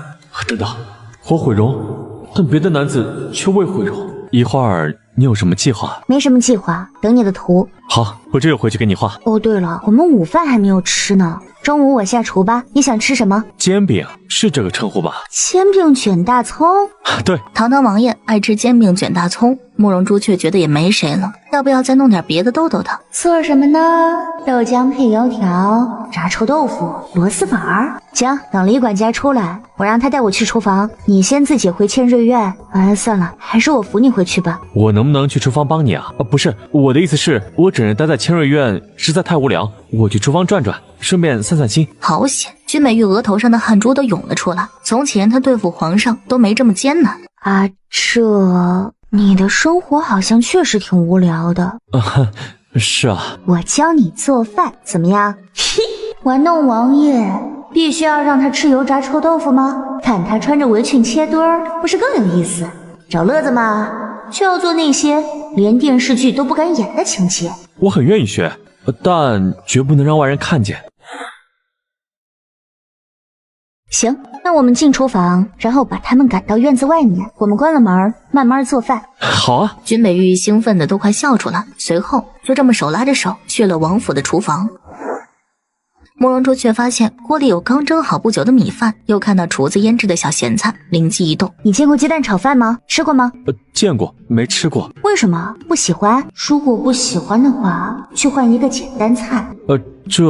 等等，我毁容，但别的男子却未毁容。一会儿你有什么计划？没什么计划，等你的图。好，我这就回去给你画。哦，对了，我们午饭还没有吃呢，中午我下厨吧。你想吃什么？煎饼是这个称呼吧？煎饼卷大葱。对，堂堂王爷爱吃煎饼卷大葱，慕容朱雀觉得也没谁了，要不要再弄点别的逗逗他？做什么呢？豆浆配油条、炸臭豆腐、螺蛳粉儿。行，等李管家出来，我让他带我去厨房，你先自己回千瑞院。算了，还是我扶你回去吧。我能不能去厨房帮你啊？不是，我的意思是，我整日待在千瑞院实在太无聊，我去厨房转转，顺便散散心。好险，君美玉额头上的汗珠都涌了出来。从前她对付皇上都没这么艰难啊。你的生活好像确实挺无聊的。是啊，我教你做饭怎么样？嘿，玩弄王爷，必须要让他吃油炸臭豆腐吗？看他穿着围裙切墩儿，不是更有意思？找乐子嘛，却要做那些连电视剧都不敢演的情节。我很愿意学，但绝不能让外人看见。行，那我们进厨房，然后把他们赶到院子外面，我们关了门，慢慢做饭。好啊！君美玉兴奋的都快笑出来，随后就这么手拉着手去了王府的厨房。慕容朱雀发现锅里有刚蒸好不久的米饭，又看到厨子腌制的小咸菜，灵机一动。你见过鸡蛋炒饭吗？吃过吗？见过，没吃过。为什么？不喜欢？如果不喜欢的话，去换一个简单菜。这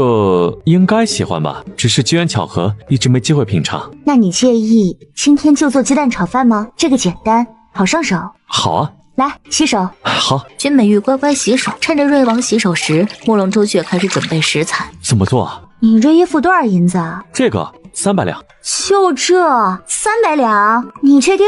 应该喜欢吧，只是机缘巧合，一直没机会品尝。那你介意今天就做鸡蛋炒饭吗？这个简单，好上手。好啊。来，洗手。好。君美玉乖乖洗手，趁着瑞王洗手时，慕容朱雀开始准备食材。怎么做啊？你这衣服多少银子啊？这个300两。就这300两？你确定？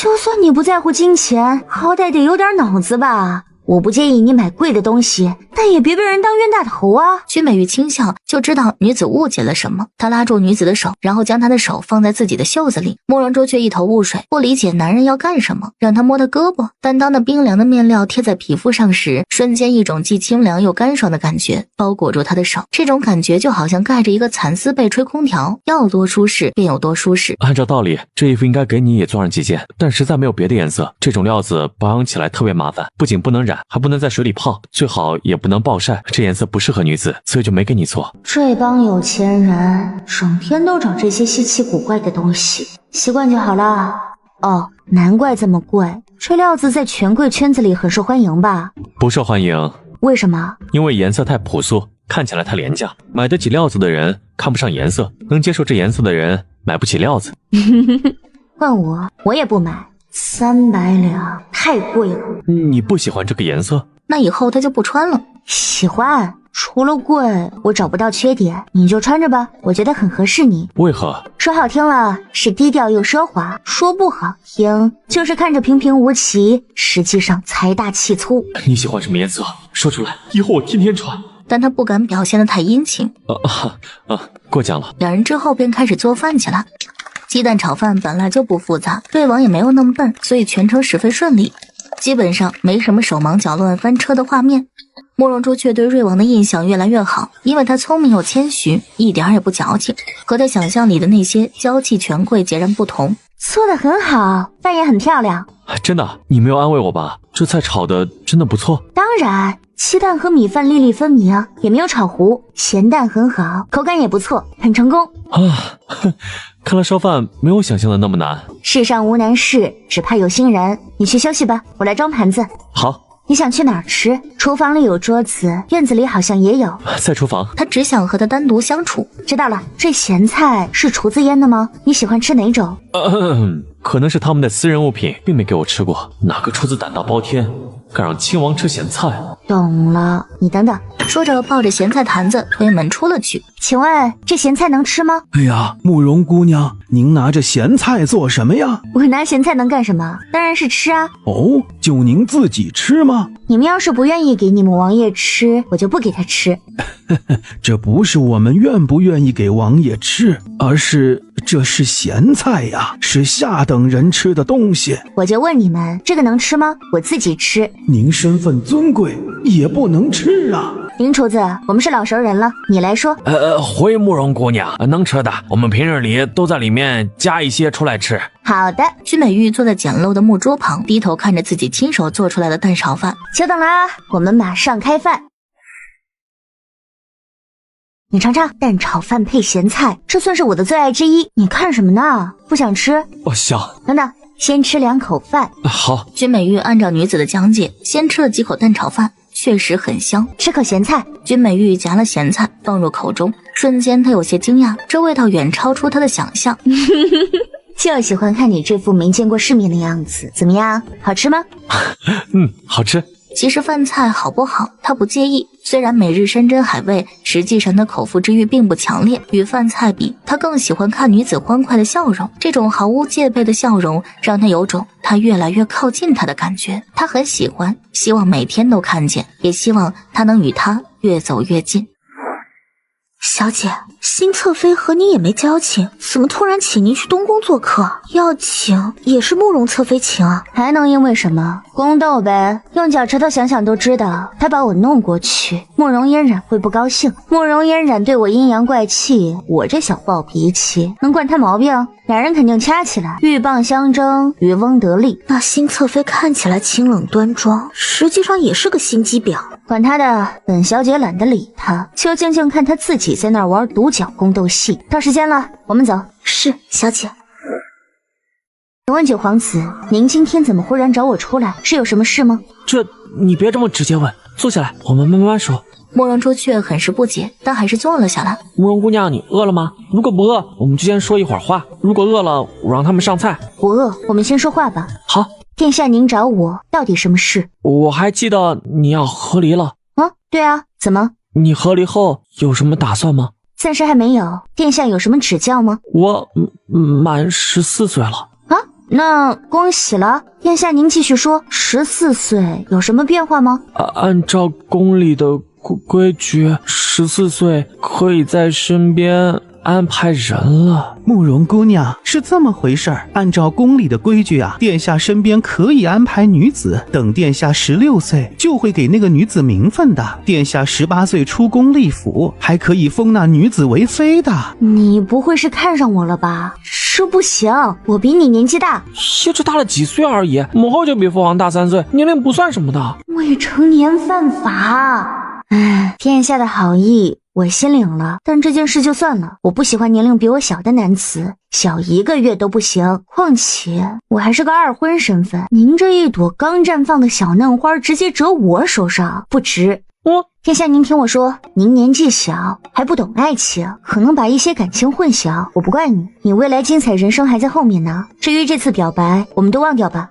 就算你不在乎金钱，好歹得有点脑子吧。我不介意你买贵的东西，但也别被人当冤大头啊！君美玉轻笑，就知道女子误解了什么。她拉住女子的手，然后将她的手放在自己的袖子里。慕容朱雀一头雾水，不理解男人要干什么，让他摸她胳膊。但当那冰凉的面料贴在皮肤上时，瞬间一种既清凉又干爽的感觉包裹住她的手。这种感觉就好像盖着一个蚕丝被吹空调，要多舒适便有多舒适。按照道理，这衣服应该给你也做上几件，但实在没有别的颜色。这种料子保养起来特别麻烦，不仅不能染，还不能在水里泡，最好也不能暴晒，这颜色不适合女子，所以就没给你做。这帮有钱人整天都找这些稀奇古怪的东西，习惯就好了。哦，难怪这么贵，这料子在权贵圈子里很受欢迎吧？不受欢迎。为什么？因为颜色太朴素，看起来太廉价，买得起料子的人看不上颜色，能接受这颜色的人买不起料子。换我也不买，300两太贵了。你不喜欢这个颜色？那以后他就不穿了。喜欢，除了贵，我找不到缺点。你就穿着吧，我觉得很合适你。为何？说好听了是低调又奢华，说不好听就是看着平平无奇，实际上财大气粗。你喜欢什么颜色？说出来，以后我天天穿。但他不敢表现得太殷勤。过奖了。两人之后便开始做饭起来。鸡蛋炒饭本来就不复杂，瑞王也没有那么笨，所以全程十分顺利，基本上没什么手忙脚乱翻车的画面。慕容朱雀对瑞王的印象越来越好，因为他聪明又谦虚，一点也不矫情，和他想象里的那些娇气权贵截然不同。做得很好，饭也很漂亮。真的？你没有安慰我吧？这菜炒的真的不错。当然，鸡蛋和米饭粒粒分明，也没有炒糊，咸淡很好，口感也不错，很成功看来烧饭没有想象的那么难。世上无难事，只怕有心人。你去休息吧，我来装盘子。好。你想去哪儿吃？厨房里有桌子，院子里好像也有。在厨房。他只想和他单独相处。知道了，这咸菜是厨子腌的吗？你喜欢吃哪种？可能是他们的私人物品，并没给我吃过。哪个厨子胆大包天，敢让亲王吃咸菜？懂了，你等等。说着，抱着咸菜坛子推门出了去。请问这咸菜能吃吗？哎呀，慕容姑娘，您拿着咸菜做什么呀？我拿咸菜能干什么？当然是吃啊。哦，就您自己吃吗？你们要是不愿意给你们王爷吃，我就不给他吃。这不是我们愿不愿意给王爷吃，而是这是咸菜呀，是下等人吃的东西。我就问你们，这个能吃吗？我自己吃。您身份尊贵，也不能吃啊。林厨子，我们是老熟人了，你来说。回慕容姑娘，能吃的，我们平日里都在里面加一些出来吃。好的。君美玉坐在简陋的木桌旁，低头看着自己亲手做出来的蛋炒饭。久等了啊，我们马上开饭。你尝尝蛋炒饭配咸菜，这算是我的最爱之一。你看什么呢？不想吃？香。等等，先吃2口饭。好。君美玉按照女子的讲解，先吃了几口蛋炒饭，确实很香。吃口咸菜。君美玉夹了咸菜放入口中，瞬间她有些惊讶，这味道远超出她的想象。就喜欢看你这副没见过世面的样子，怎么样？好吃吗？好吃。其实饭菜好不好，他不介意。虽然每日山珍海味，实际上他口腹之欲并不强烈。与饭菜比，他更喜欢看女子欢快的笑容。这种毫无戒备的笑容，让他有种他越来越靠近他的感觉。他很喜欢，希望每天都看见，也希望他能与他越走越近。小姐，新侧妃和你也没交情，怎么突然请您去东宫做客？要请也是慕容侧妃请啊，还能因为什么？宫斗呗，用脚趾头想想都知道，他把我弄过去，慕容嫣然会不高兴。慕容嫣然对我阴阳怪气，我这小暴脾气能惯他毛病？俩人肯定掐起来，鹬蚌相争，渔翁得利。那新侧妃看起来清冷端庄，实际上也是个心机婊。管他的，本小姐懒得理他，就静静看他自己在那儿玩独角宫斗戏。到时间了，我们走。是，小姐。请问九皇子，您今天怎么忽然找我出来？是有什么事吗？这你别这么直接问，坐下来，我们慢慢说。慕容朱雀很是不解，但还是坐了下来。慕容姑娘，你饿了吗？如果不饿，我们就先说一会儿话；如果饿了，我让他们上菜。不饿，我们先说话吧。好。殿下，您找我到底什么事？我还记得你要和离了。对啊，怎么？你和离后有什么打算吗？暂时还没有。殿下有什么指教吗？我满14岁了。啊，那恭喜了。殿下您继续说，14岁有什么变化吗？按照宫里的规矩，14岁可以在身边安排人了。慕容姑娘，是这么回事儿。按照宫里的规矩啊，殿下身边可以安排女子，等殿下16岁就会给那个女子名分的。殿下18岁出宫立府，还可以封那女子为妃的。你不会是看上我了吧？这不行，我比你年纪大，也只大了几岁而已，母后就比父王大3岁，年龄不算什么的。未成年犯法。殿下的好意我心领了，但这件事就算了。我不喜欢年龄比我小的男子，小1个月都不行。况且我还是个二婚身份，您这一朵刚绽放的小嫩花直接折我手上，不值。殿下您听我说，您年纪小，还不懂爱情，可能把一些感情混淆，我不怪你，你未来精彩人生还在后面呢。至于这次表白，我们都忘掉吧。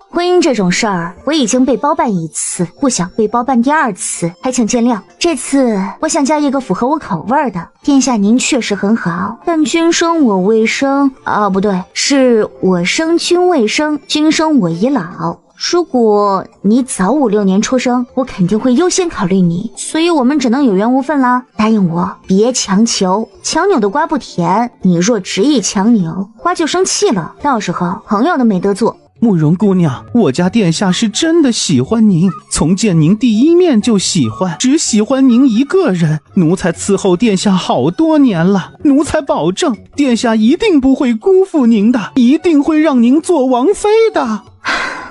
婚姻这种事儿，我已经被包办1次，不想被包办第2次，还请见谅。这次我想嫁一个符合我口味的。殿下您确实很好，但君生我未生，不对，是我生君未生，君生我已老。如果你早5、6年出生，我肯定会优先考虑你，所以我们只能有缘无分啦。答应我，别强求，强扭的瓜不甜，你若执意强扭，瓜就生气了，到时候朋友都没得做。慕容姑娘，我家殿下是真的喜欢您，从见您第一面就喜欢，只喜欢您一个人。奴才伺候殿下好多年了，奴才保证，殿下一定不会辜负您的，一定会让您做王妃的。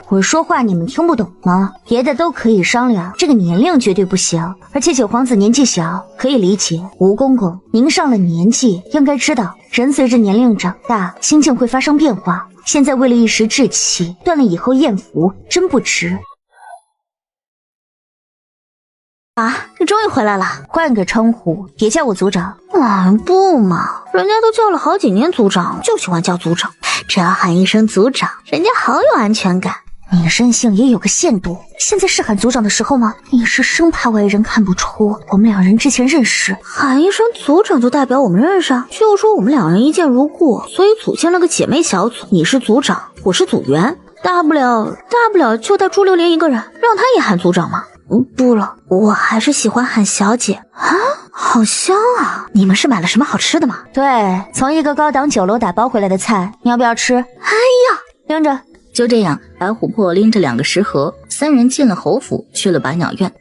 我说话你们听不懂吗？别的都可以商量，这个年龄绝对不行。而且九皇子年纪小，可以理解。吴公公，您上了年纪，应该知道，人随着年龄长大，心境会发生变化。现在为了一时志气，断了以后艳福，真不值。啊，你终于回来了，换个称呼，别叫我组长。不嘛，人家都叫了好几年组长，就喜欢叫组长，只要喊一声组长，人家好有安全感。你任性也有个限度，现在是喊组长的时候吗？你是生怕外人看不出我们两人之前认识？喊一声组长就代表我们认识？就说我们两人一见如故，所以组建了个姐妹小组，你是组长，我是组员，大不了就带朱榴莲一个人，让他也喊组长嘛。不了，我还是喜欢喊小姐啊，好香啊！你们是买了什么好吃的吗？对，从一个高档酒楼打包回来的菜，你要不要吃？哎呀，拎着。就这样，白琥珀拎着2个食盒，3人进了侯府，去了百鸟院。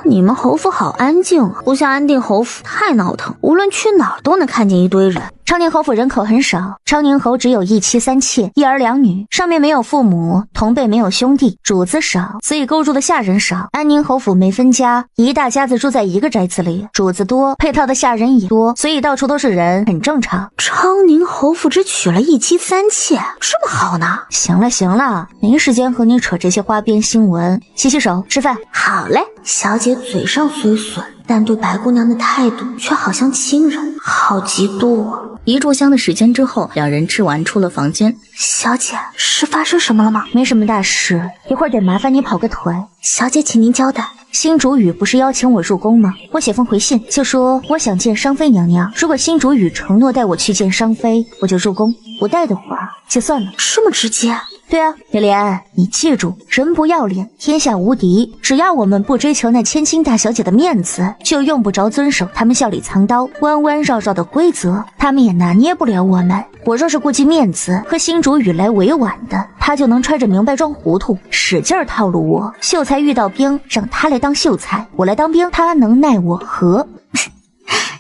你们侯府好安静啊，不像安定侯府太闹腾，无论去哪儿都能看见一堆人。昌宁侯府人口很少，昌宁侯只有1妻3妾，1儿2女，上面没有父母，同辈没有兄弟，主子少，所以勾住的下人少。安宁侯府没分家，一大家子住在一个宅子里，主子多，配套的下人也多，所以到处都是人，很正常。昌宁侯府只娶了1妻3妾，这么好呢？行了，没时间和你扯这些花边新闻，洗洗手，吃饭。好嘞。小姐嘴上虽损，但对白姑娘的态度却好像亲人，好嫉妒啊！一炷香的时间之后，2人吃完出了房间。小姐，是发生什么了吗？没什么大事，一会儿得麻烦你跑个腿。小姐，请您交代。新主语不是邀请我入宫吗？我写封回信，就说我想见商妃娘娘。如果新主语承诺带我去见商妃，我就入宫；不带的话，就算了。这么直接？对啊，榴莲，你记住，人不要脸，天下无敌。只要我们不追求那千金大小姐的面子，就用不着遵守他们笑里藏刀、弯弯绕绕的规则，他们也拿捏不了我们。我若是顾及面子，和新主语来委婉的，他就能揣着明白装糊涂，使劲套路我。秀才遇到兵，让他来当秀才，我来当兵，他能奈我何？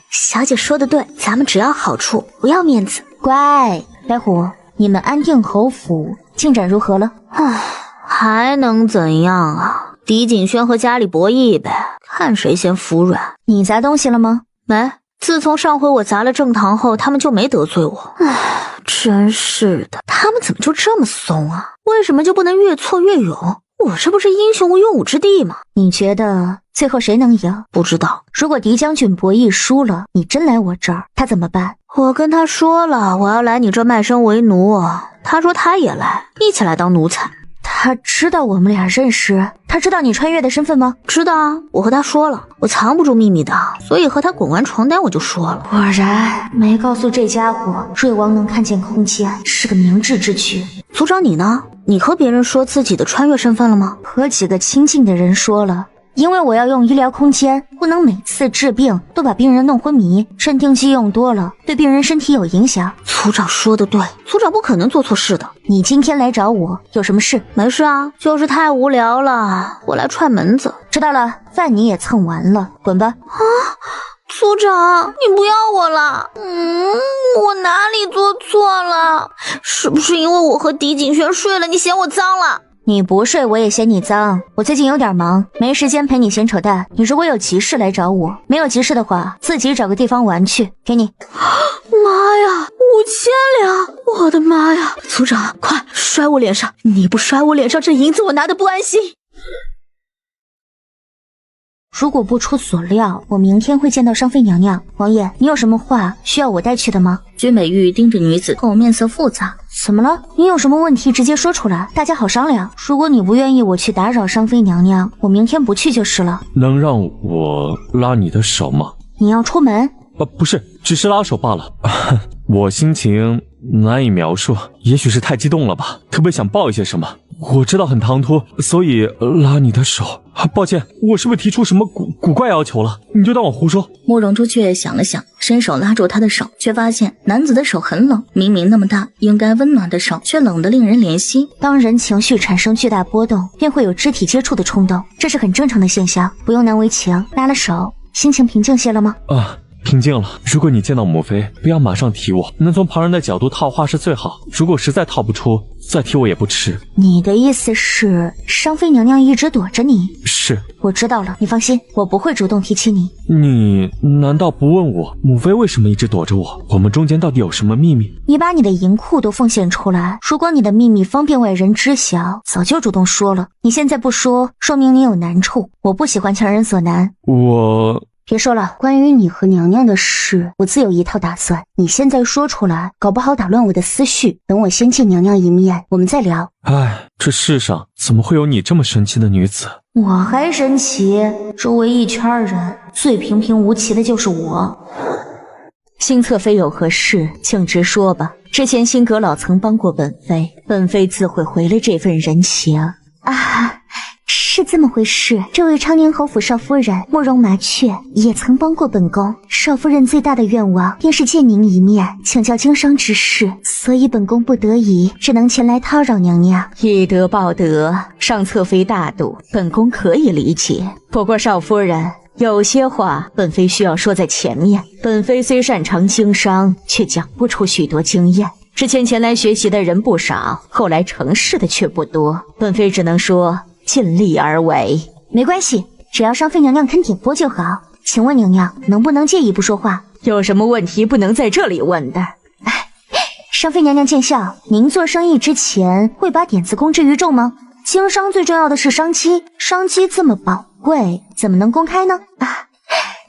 小姐说的对，咱们只要好处，不要面子。乖，白虎，你们安定侯府进展如何了？还能怎样啊？狄景轩和家里博弈呗，看谁先服软。你砸东西了吗？没。自从上回我砸了正堂后，他们就没得罪我。真是的，他们怎么就这么怂啊？为什么就不能越挫越勇？我这不是英雄无用武之地吗？你觉得最后谁能赢？不知道。如果狄将军博弈输了，你真来我这儿，他怎么办？我跟他说了，我要来你这卖身为奴，他说他也来，一起来当奴才。他知道我们俩认识，他知道你穿越的身份吗？知道啊，我和他说了，我藏不住秘密的，所以和他滚完床单我就说了。果然没告诉这家伙，瑞王能看见空间是个明智之举。组长你呢？你和别人说自己的穿越身份了吗？和几个亲近的人说了，因为我要用医疗空间，不能每次治病都把病人弄昏迷，镇定剂用多了对病人身体有影响。组长说的对，组长不可能做错事的。你今天来找我有什么事？没事啊，就是太无聊了，我来串门子。知道了，饭你也蹭完了，滚吧。组长，你不要我了。我哪里做错了？是不是因为我和狄景轩睡了，你嫌我脏了？你不睡我也嫌你脏，我最近有点忙，没时间陪你闲扯淡。你如果有急事来找我，没有急事的话，自己找个地方玩去。给你。妈呀，5000两！我的妈呀！组长，快摔我脸上！你不摔我脸上，这银子我拿的不安心。如果不出所料，我明天会见到商妃娘娘。王爷，你有什么话需要我带去的吗？君美玉盯着女子后，面色复杂。怎么了？你有什么问题直接说出来，大家好商量。如果你不愿意我去打扰商妃娘娘，我明天不去就是了。能让我拉你的手吗？你要出门？不是，只是拉手罢了。我心情难以描述，也许是太激动了吧，特别想抱一些什么。我知道很唐突，所以拉你的手。抱歉，我是不是提出什么古怪要求了？你就当我胡说。慕容朱雀想了想，伸手拉住他的手，却发现男子的手很冷，明明那么大，应该温暖的手，却冷得令人怜惜。当人情绪产生巨大波动，便会有肢体接触的冲动，这是很正常的现象，不用难为情。拉了手，心情平静些了吗？平静了。如果你见到母妃，不要马上提我，能从旁人的角度套话是最好。如果实在套不出，再提我也不迟。你的意思是，商妃娘娘一直躲着你？是，我知道了，你放心，我不会主动提起你。你难道不问我，母妃为什么一直躲着我？我们中间到底有什么秘密？你把你的银库都奉献出来，如果你的秘密方便外人知晓，早就主动说了。你现在不说，说明你有难处。我不喜欢强人所难。别说了，关于你和娘娘的事，我自有一套打算。你现在说出来，搞不好打乱我的思绪。等我先见娘娘一面，我们再聊。唉，这世上怎么会有你这么神奇的女子？我还神奇？周围一圈人，最平平无奇的就是我。新侧妃有何事，请直说吧。之前新阁老曾帮过本妃，本妃自会回了这份人情啊。是这么回事，这位昌宁侯府少夫人慕容麻雀也曾帮过本宫。少夫人最大的愿望便是见您一面，请教经商之事，所以本宫不得已只能前来叨扰娘娘。以德报德，上侧妃大度，本宫可以理解。不过少夫人，有些话本妃需要说在前面。本妃虽擅长经商，却讲不出许多经验。之前前来学习的人不少，后来成事的却不多。本妃只能说尽力而为。没关系，只要商妃娘娘肯点拨就好。请问娘娘能不能借一步说话？有什么问题不能在这里问的？商妃娘娘见笑，您做生意之前会把点子公之于众吗？经商最重要的是商机，商机这么宝贵，怎么能公开呢？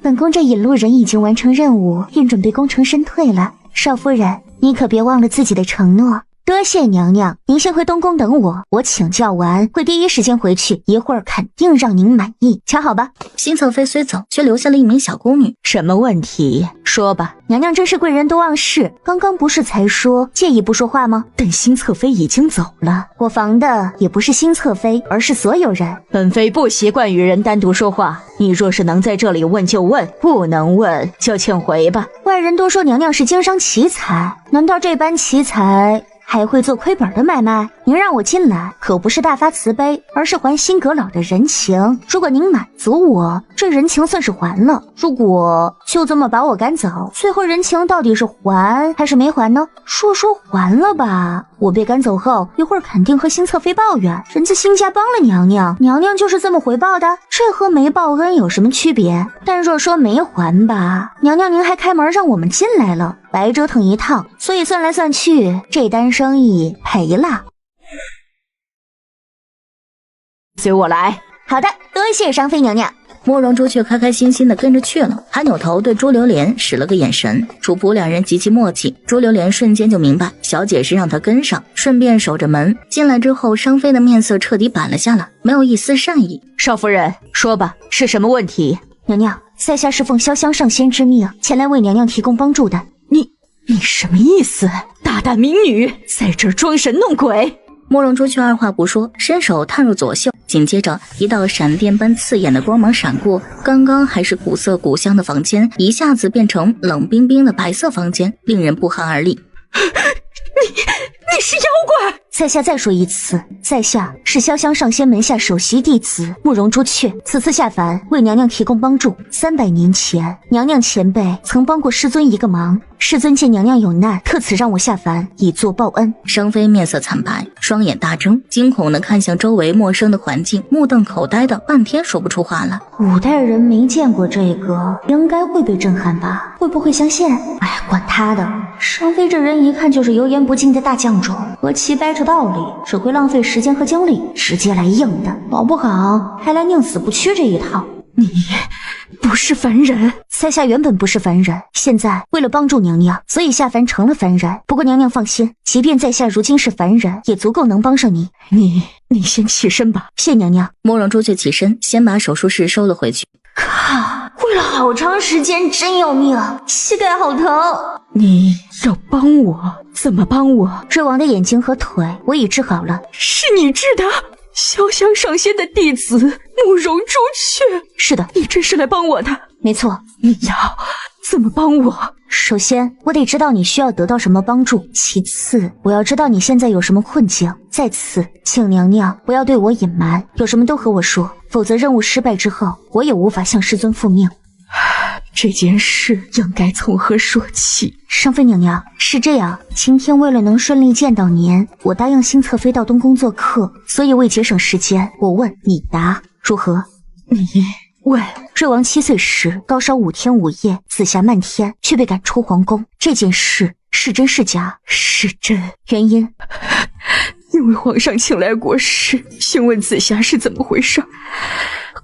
本宫这引路人已经完成任务，便准备功成身退了。少夫人，你可别忘了自己的承诺。多谢娘娘，您先回东宫等我，我请教完会第一时间回去，一会儿肯定让您满意，瞧好吧。新侧妃虽走，却留下了一名小宫女。什么问题？说吧。娘娘真是贵人多忘事，刚刚不是才说介意不说话吗？但新侧妃已经走了，我防的也不是新侧妃，而是所有人。本妃不习惯与人单独说话，你若是能在这里问就问，不能问就请回吧。外人都说娘娘是经商奇才，难道这般奇才还会做亏本的买卖？您让我进来可不是大发慈悲，而是还新阁老的人情。如果您满足我，这人情算是还了；如果就这么把我赶走，最后人情到底是还还是没还呢？说还了吧，我被赶走后一会儿肯定和新侧妃抱怨，人家新家帮了娘娘，娘娘就是这么回报的，这和没报恩有什么区别？但若说没还吧，娘娘您还开门让我们进来了，白折腾一趟，所以算来算去，这单生意赔了。随我来。好的，多谢商妃娘娘。慕容朱雀开开心心的跟着去了，还扭头对朱榴莲使了个眼神。主仆两人极其默契，朱榴莲瞬间就明白小姐是让她跟上，顺便守着门。进来之后，商妃的面色彻底板了下来，没有一丝善意。少夫人，说吧，是什么问题？娘娘，在下是奉潇湘上仙之命前来为娘娘提供帮助的。你什么意思？大胆民女，在这儿装神弄鬼！慕容朱雀二话不说，伸手探入左袖，紧接着一道闪电般刺眼的光芒闪过，刚刚还是古色古香的房间，一下子变成冷冰冰的白色房间，令人不寒而栗。你是妖怪！在下再说一次，在下是潇湘上仙门下首席弟子慕容朱雀，此次下凡为娘娘提供帮助。300年前，娘娘前辈曾帮过师尊一个忙，师尊见娘娘有难，特此让我下凡以作报恩。商妃面色惨白，双眼大睁，惊恐地看向周围陌生的环境，目瞪口呆的半天说不出话来。古代人没见过这个，应该会被震撼吧？会不会相信？哎，管他的！商妃这人一看就是油盐不进的大将种，和其掰扯道理只会浪费时间和精力，直接来硬的，搞不好还来宁死不屈这一套。你不是凡人，在下原本不是凡人，现在为了帮助娘娘，所以下凡成了凡人。不过娘娘放心，即便在下如今是凡人，也足够能帮上你。你先起身吧，谢娘娘。慕容朱雀起身，先把手术室收了回去。靠，跪了好长时间，真要命，膝盖好疼。你要帮我？怎么帮我？瑞王的眼睛和腿我已治好了。是你治的？潇湘上仙的弟子慕容朱雀。是的，你真是来帮我的。没错。你要怎么帮我？首先我得知道你需要得到什么帮助，其次我要知道你现在有什么困境，再次请娘娘不要对我隐瞒，有什么都和我说，否则任务失败之后我也无法向师尊复命。这件事应该从何说起？上妃娘娘，是这样，今天为了能顺利见到您，我答应新侧妃到东宫做客，所以为节省时间，我问你答，如何？你问。瑞王7岁时高烧5天5夜，紫霞漫天，却被赶出皇宫。这件事是真是假？是真。原因？因为皇上请来国师，询问紫霞是怎么回事。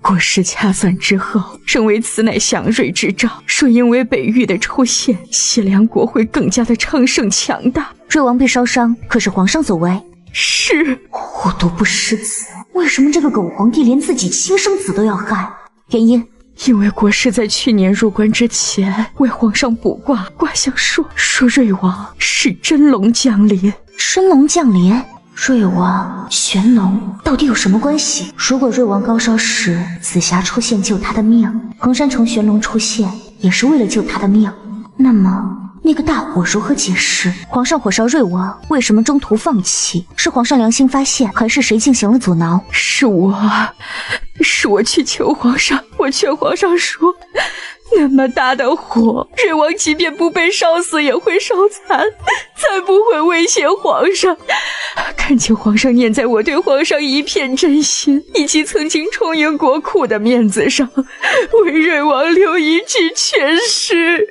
国师掐算之后，认为此乃祥瑞之兆，说因为北域的出现，西凉国会更加的昌盛强大。瑞王被烧伤，可是皇上所为？是。虎毒不食子，为什么这个狗皇帝连自己亲生子都要害？原因？因为国师在去年入关之前为皇上卜卦，卦象说瑞王是真龙降临。真龙降临？瑞王、玄龙到底有什么关系？如果瑞王高烧时紫霞出现救他的命，衡山城玄龙出现也是为了救他的命，那么那个大火如何解释？皇上火烧瑞王，为什么中途放弃？是皇上良心发现，还是谁进行了阻挠？是我去求皇上，我劝皇上说，那么大的火，瑞王即便不被烧死也会烧残，才不会威胁皇上。恳请皇上念在我对皇上一片真心，以及曾经充盈国库的面子上，为瑞王留一句全尸。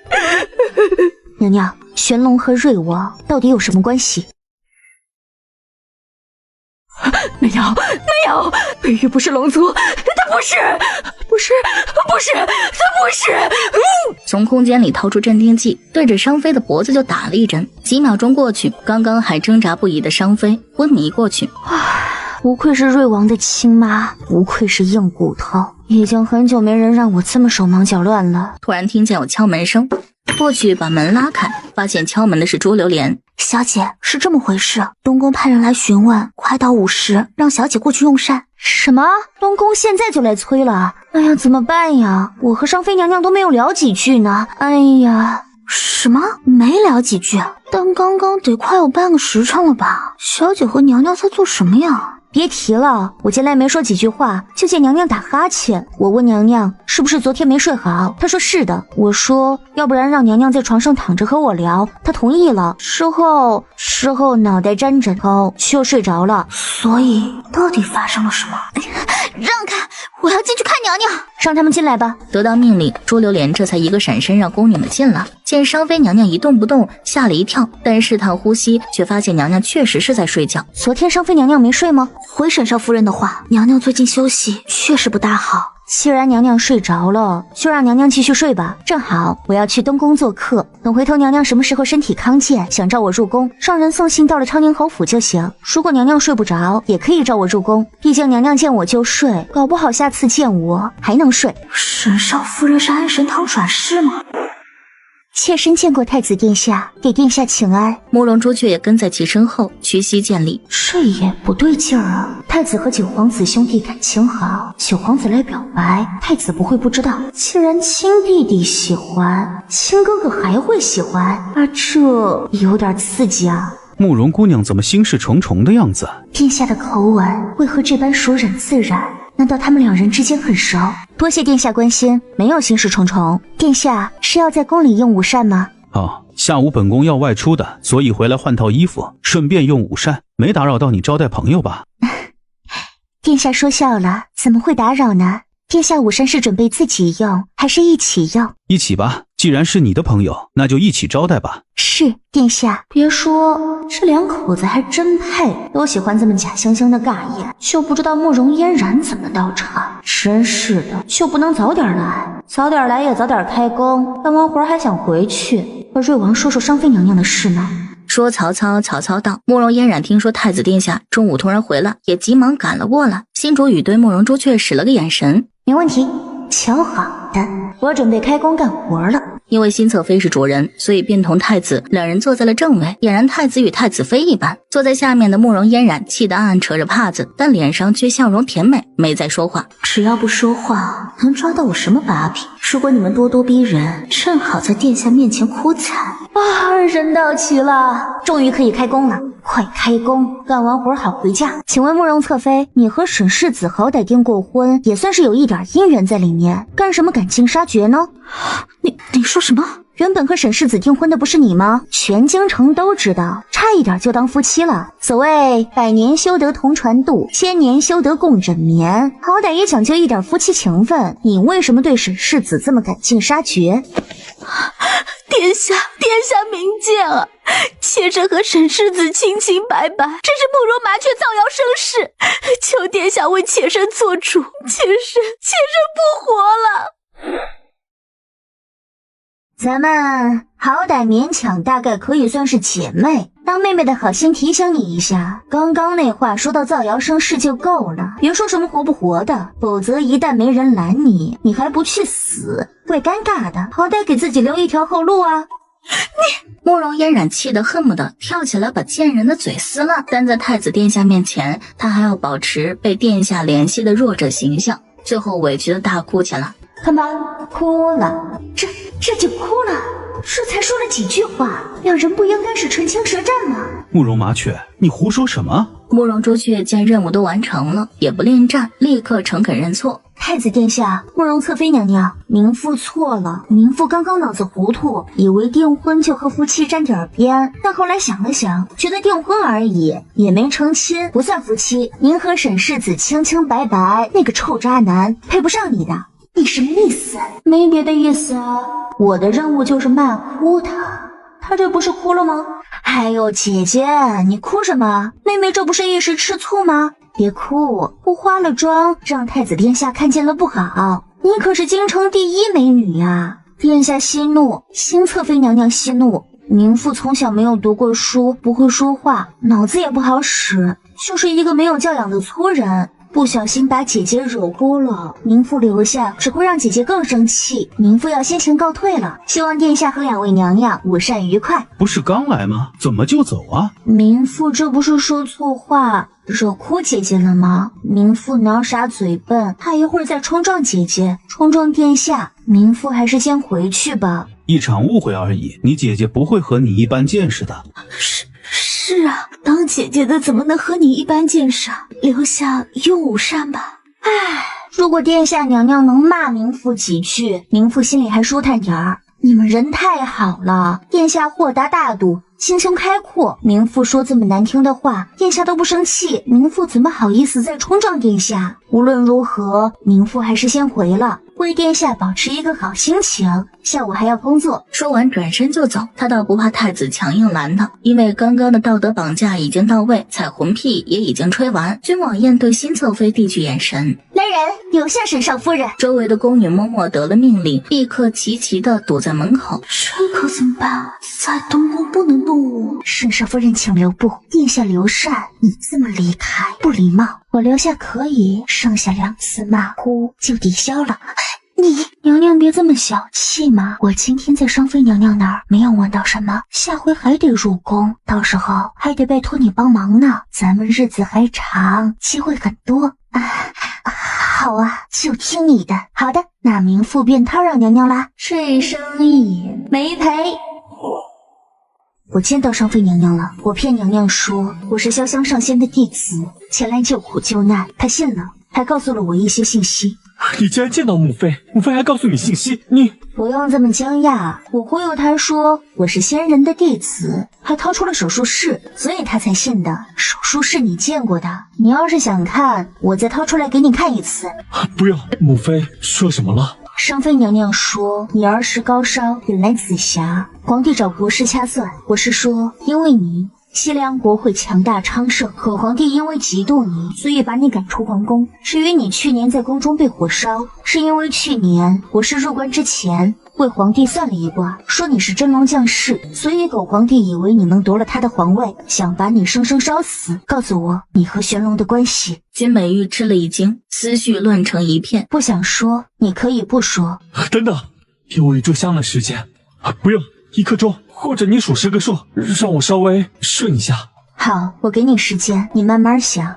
娘娘，玄龙和瑞王到底有什么关系？没有，北域不是龙族，他不是，他不是。从空间里掏出镇定剂，对着商妃的脖子就打了一针。几秒钟过去，刚刚还挣扎不已的商妃昏迷过去。不愧是瑞王的亲妈，不愧是硬骨头，已经很久没人让我这么手忙脚乱了。突然听见有敲门声，过去把门拉开，发现敲门的是朱榴莲。小姐，是这么回事，东宫派人来询问，快到午时，让小姐过去用膳。什么？东宫现在就来催了？哎呀，怎么办呀？我和上妃娘娘都没有聊几句呢。哎呀，什么？没聊几句？但刚刚得快有半个时辰了吧？小姐和娘娘在做什么呀？别提了，我进来没说几句话，就见娘娘打哈欠。我问娘娘是不是昨天没睡好，她说是的。我说要不然让娘娘在床上躺着和我聊，她同意了。事后脑袋沾枕头就睡着了。所以到底发生了什么？让开，我要进去看娘娘。让他们进来吧。得到命令，朱榴莲这才一个闪身让宫女们进了。见商妃娘娘一动不动，吓了一跳，但试探呼吸，却发现娘娘确实是在睡觉。昨天商妃娘娘没睡吗？回沈少夫人的话，娘娘最近休息确实不大好。既然娘娘睡着了，就让娘娘继续睡吧。正好我要去东宫做客，等回头娘娘什么时候身体康健，想召我入宫，让人送信到了昌宁侯府就行。如果娘娘睡不着，也可以召我入宫，毕竟娘娘见我就睡，搞不好下次见我还能睡。沈少夫人是安神堂转世吗？妾身见过太子殿下，给殿下请安。慕容朱雀也跟在其身后，屈膝见礼。这也不对劲儿啊！太子和九皇子兄弟感情好，九皇子来表白，太子不会不知道。既然亲弟弟喜欢，亲哥哥还会喜欢啊，这有点刺激啊！慕容姑娘怎么心事重重的样子？殿下的口吻为何这般熟稔自然？难道他们两人之间很熟？多谢殿下关心，没有心事重重。殿下是要在宫里用午膳吗？下午本宫要外出的，所以回来换套衣服，顺便用午膳，没打扰到你招待朋友吧？殿下说笑了，怎么会打扰呢？殿下午膳是准备自己用，还是一起用？一起吧，既然是你的朋友，那就一起招待吧。是，殿下。别说，这两口子还真配，都喜欢这么假惺惺的尬演，就不知道慕容嫣然怎么到场。真是的，就不能早点来？早点来也早点开工，干完活还想回去，和瑞王说说商妃娘娘的事呢。说曹操，曹操到。慕容嫣然听说太子殿下中午突然回了，也急忙赶了过来。新主语对慕容朱雀使了个眼神，没问题，瞧好的，我准备开工干活了。因为新侧妃是主人，所以便同太子两人坐在了正位，俨然太子与太子妃一般。坐在下面的慕容嫣然气得暗暗扯着帕子，但脸上却笑容甜美，没再说话。只要不说话，能抓到我什么把柄？如果你们咄咄逼人，正好在殿下面前哭惨啊！人到齐了，终于可以开工了。快开工，干完活好回家。请问慕容侧妃，你和沈世子好歹订过婚，也算是有一点姻缘在里面，干什么赶尽杀绝呢？你说什么？原本和沈世子订婚的不是你吗？全京城都知道，差一点就当夫妻了。所谓百年修得同船渡，千年修得共枕眠，好歹也讲究一点夫妻情分。你为什么对沈世子这么赶尽杀绝？殿下明鉴啊！妾身和沈世子清清白白，只是慕容麻雀造谣生事，求殿下为妾身做主，妾身不活了。咱们好歹勉强大概可以算是姐妹，当妹妹的好心提醒你一下，刚刚那话说到造谣生事就够了，别说什么活不活的，否则一旦没人拦你，你还不去死，怪尴尬的，好歹给自己留一条后路啊。慕容嫣然气得恨不得跳起来把贱人的嘴撕了，但在太子殿下面前，他还要保持被殿下怜惜的弱者形象，最后委屈的大哭起来。看吧，哭了，这就哭了，这才说了几句话，两人不应该是唇枪舌战吗？慕容麻雀，你胡说什么？慕容朱雀见任务都完成了，也不恋战，立刻诚恳认错。太子殿下，慕容侧妃娘娘，民妇错了，民妇刚刚脑子糊涂，以为订婚就和夫妻沾点边，但后来想了想，觉得订婚而已，也没成亲，不算夫妻。您和沈世子清清白白，那个臭渣男配不上你的。你什么意思？没别的意思啊，我的任务就是骂哭他这不是哭了吗？哎呦姐姐，你哭什么？妹妹这不是一时吃醋吗？别哭，不化了妆让太子殿下看见了不好，你可是京城第一美女呀。殿下息怒，新侧妃娘娘息怒，民妇从小没有读过书，不会说话，脑子也不好使，就是一个没有教养的粗人，不小心把姐姐惹哭了，民妇留下只会让姐姐更生气，民妇要先行告退了，希望殿下和两位娘娘午膳愉快。不是刚来吗？怎么就走啊？民妇这不是说错话惹哭姐姐了吗？民妇脑傻嘴笨，怕一会儿再冲撞姐姐，冲撞殿下，民妇还是先回去吧。一场误会而已，你姐姐不会和你一般见识的。是啊，当姐姐的怎么能和你一般见识啊？留下用午膳吧。唉，如果殿下娘娘能骂民妇几句，民妇心里还舒坦点儿。你们人太好了，殿下豁达大度，心胸开阔，民妇说这么难听的话，殿下都不生气，民妇怎么好意思再冲撞殿下？无论如何，民妇还是先回了，为殿下保持一个好心情，下午还要工作。说完转身就走，他倒不怕太子强硬拦他，因为刚刚的道德绑架已经到位，彩虹屁也已经吹完。君王宴对新侧妃递去眼神，来人，留下沈少夫人。周围的宫女默默得了命令，立刻齐齐的堵在门口。这可怎么办？在东宫不能动武。沈少夫人请留步，殿下留膳，你这么离开不礼貌，我留下可以，剩下2次骂哭就抵消了。你娘娘别这么小气嘛，我今天在双妃娘娘那儿没有问到什么，下回还得入宫，到时候还得拜托你帮忙呢，咱们日子还长，机会很多好啊，就听你的。好的，那民妇便叨扰娘娘啦，这生意没赔。我见到双妃娘娘了，我骗娘娘说我是潇湘上仙的弟子，前来救苦救难，她信了，还告诉了我一些信息。你竟然见到母妃，母妃还告诉你信息，你不用这么惊讶，我忽悠她说我是仙人的弟子，还掏出了手术室，所以她才信的。手术室你见过的，你要是想看，我再掏出来给你看一次。不用。母妃说什么了？上妃娘娘说你儿时高烧，引来紫霞，皇帝找国师掐算，国师说因为你西凉国会强大昌盛，可皇帝因为嫉妒你，所以把你赶出皇宫。至于你去年在宫中被火烧，是因为去年国师入关之前为皇帝算了一卦，说你是真龙降世，所以狗皇帝以为你能夺了他的皇位，想把你生生烧死。告诉我你和玄龙的关系。君美玉吃了一惊，思绪乱成一片。不想说你可以不说。等等，给我一炷香的时间。不用，1刻钟，或者你数10个数，让我稍微顺一下。好，我给你时间，你慢慢想。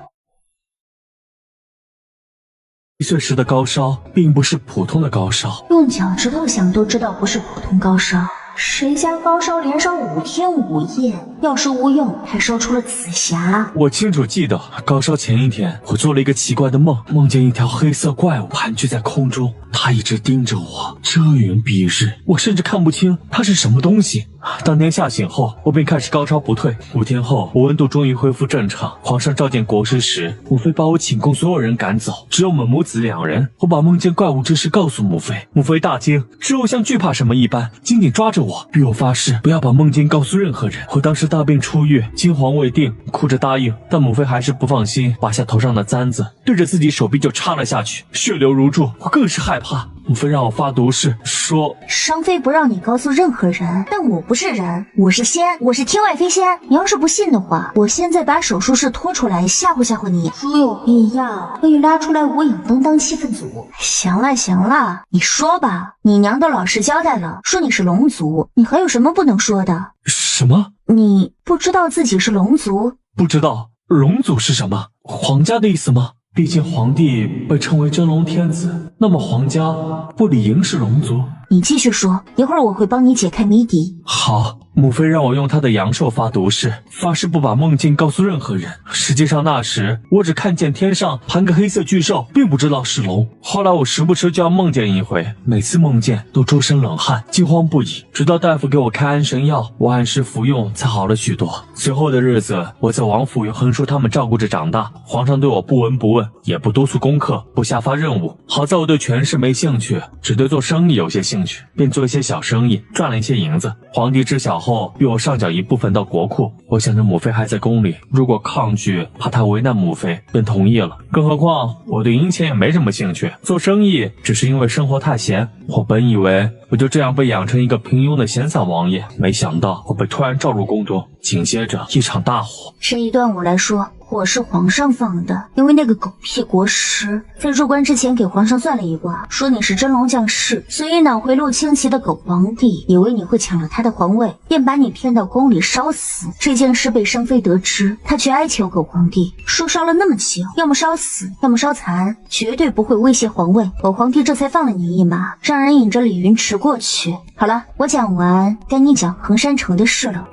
这时的高烧并不是普通的高烧，用脚趾头想都知道不是普通高烧。谁家高烧连烧5天5夜，药石无用，还烧出了紫霞。我清楚记得高烧前一天，我做了一个奇怪的梦，梦见一条黑色怪物盘踞在空中，它一直盯着我，遮云蔽日，我甚至看不清它是什么东西。当天吓醒后，我便开始高烧不退。5天后，我温度终于恢复正常。皇上召见国师时，母妃把我寝宫所有人赶走，只有我们母子2人。我把梦见怪物之事告诉母妃，母妃大惊，之后像惧怕什么一般，紧紧抓着我，逼我发誓不要把梦境告诉任何人。我当时大病初愈，惊惶未定，哭着答应，但母妃还是不放心，拔下头上的簪子，对着自己手臂就插了下去，血流如注。我更是害怕。母妃让我发毒誓，说商妃不让你告诉任何人，但我不是人，我是仙，我是天外飞仙。你要是不信的话，我现在把手术室拖出来吓唬吓唬你，如有必要可以拉出来无影灯当气氛组。行了行了，你说吧，你娘都老实交代了，说你是龙族，你还有什么不能说的？什么？你不知道自己是龙族？不知道龙族是什么？皇家的意思吗？毕竟皇帝被称为真龙天子，那么皇家不理应是龙族。你继续说，一会儿我会帮你解开谜底。好，母妃让我用她的阳寿发毒誓，发誓不把梦境告诉任何人。实际上那时我只看见天上盘个黑色巨兽，并不知道是龙。后来我时不时就要梦见一回，每次梦见都周身冷汗，惊慌不已，直到大夫给我开安神药，我按时服用才好了许多。随后的日子，我在王府由横叔他们照顾着长大，皇上对我不闻不问，也不督促功课，不下发任务。好在我对权势没兴趣，只对做生意有些兴趣，便做一些小生意，赚了一些银子。皇帝知晓后，逼我上缴一部分到国库。我想着母妃还在宫里，如果抗拒，怕她为难母妃，便同意了。更何况我对银钱也没什么兴趣，做生意只是因为生活太闲。我本以为我就这样被养成一个平庸的闲散王爷，没想到我被突然召入宫中，紧接着一场大火。这一段我来说，火是皇上放的，因为那个狗屁国师在入关之前给皇上算了一卦，说你是真龙降世，所以脑回路清奇的狗皇帝以为你会抢了他的皇位，便把你骗到宫里烧死。这件事被商妃得知，他去哀求狗皇帝，说烧了那么久，要么烧死，要么烧残，绝对不会威胁皇位。狗皇帝这才放了你一马，让人引着李云池过去。好了，我讲完，该你讲衡山城的事了。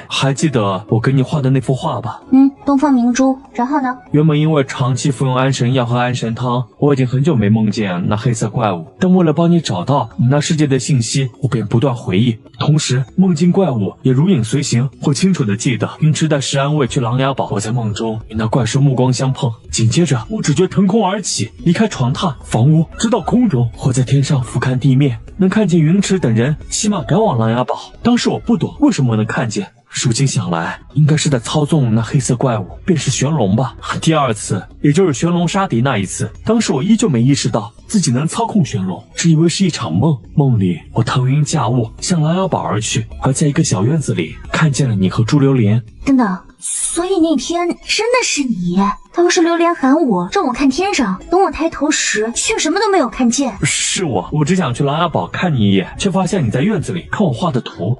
还记得我给你画的那幅画吧？东方明珠。然后呢？原本因为长期服用安神药和安神汤，我已经很久没梦见那黑色怪物，但为了帮你找到你那世界的信息，我便不断回忆，同时梦境怪物也如影随形。我清楚地记得云池带石安卫去琅琊堡，我在梦中与那怪兽目光相碰，紧接着我只觉腾空而起，离开床榻房屋，直到空中。我在天上俯瞰地面，能看见云池等人骑马赶往琅琊堡。当时我不懂为什么能看见，如今想来，应该是在操纵那黑色怪物，便是玄龙吧。第二次，也就是玄龙杀敌那一次，当时我依旧没意识到自己能操控玄龙，只以为是一场梦。梦里，我腾云驾雾向琅琊堡而去，而在一个小院子里看见了你和朱榴莲。等等，所以那天真的是你？当时榴莲喊我，让我看天上，等我抬头时，却什么都没有看见。是我只想去琅琊堡看你一眼，却发现你在院子里看我画的图。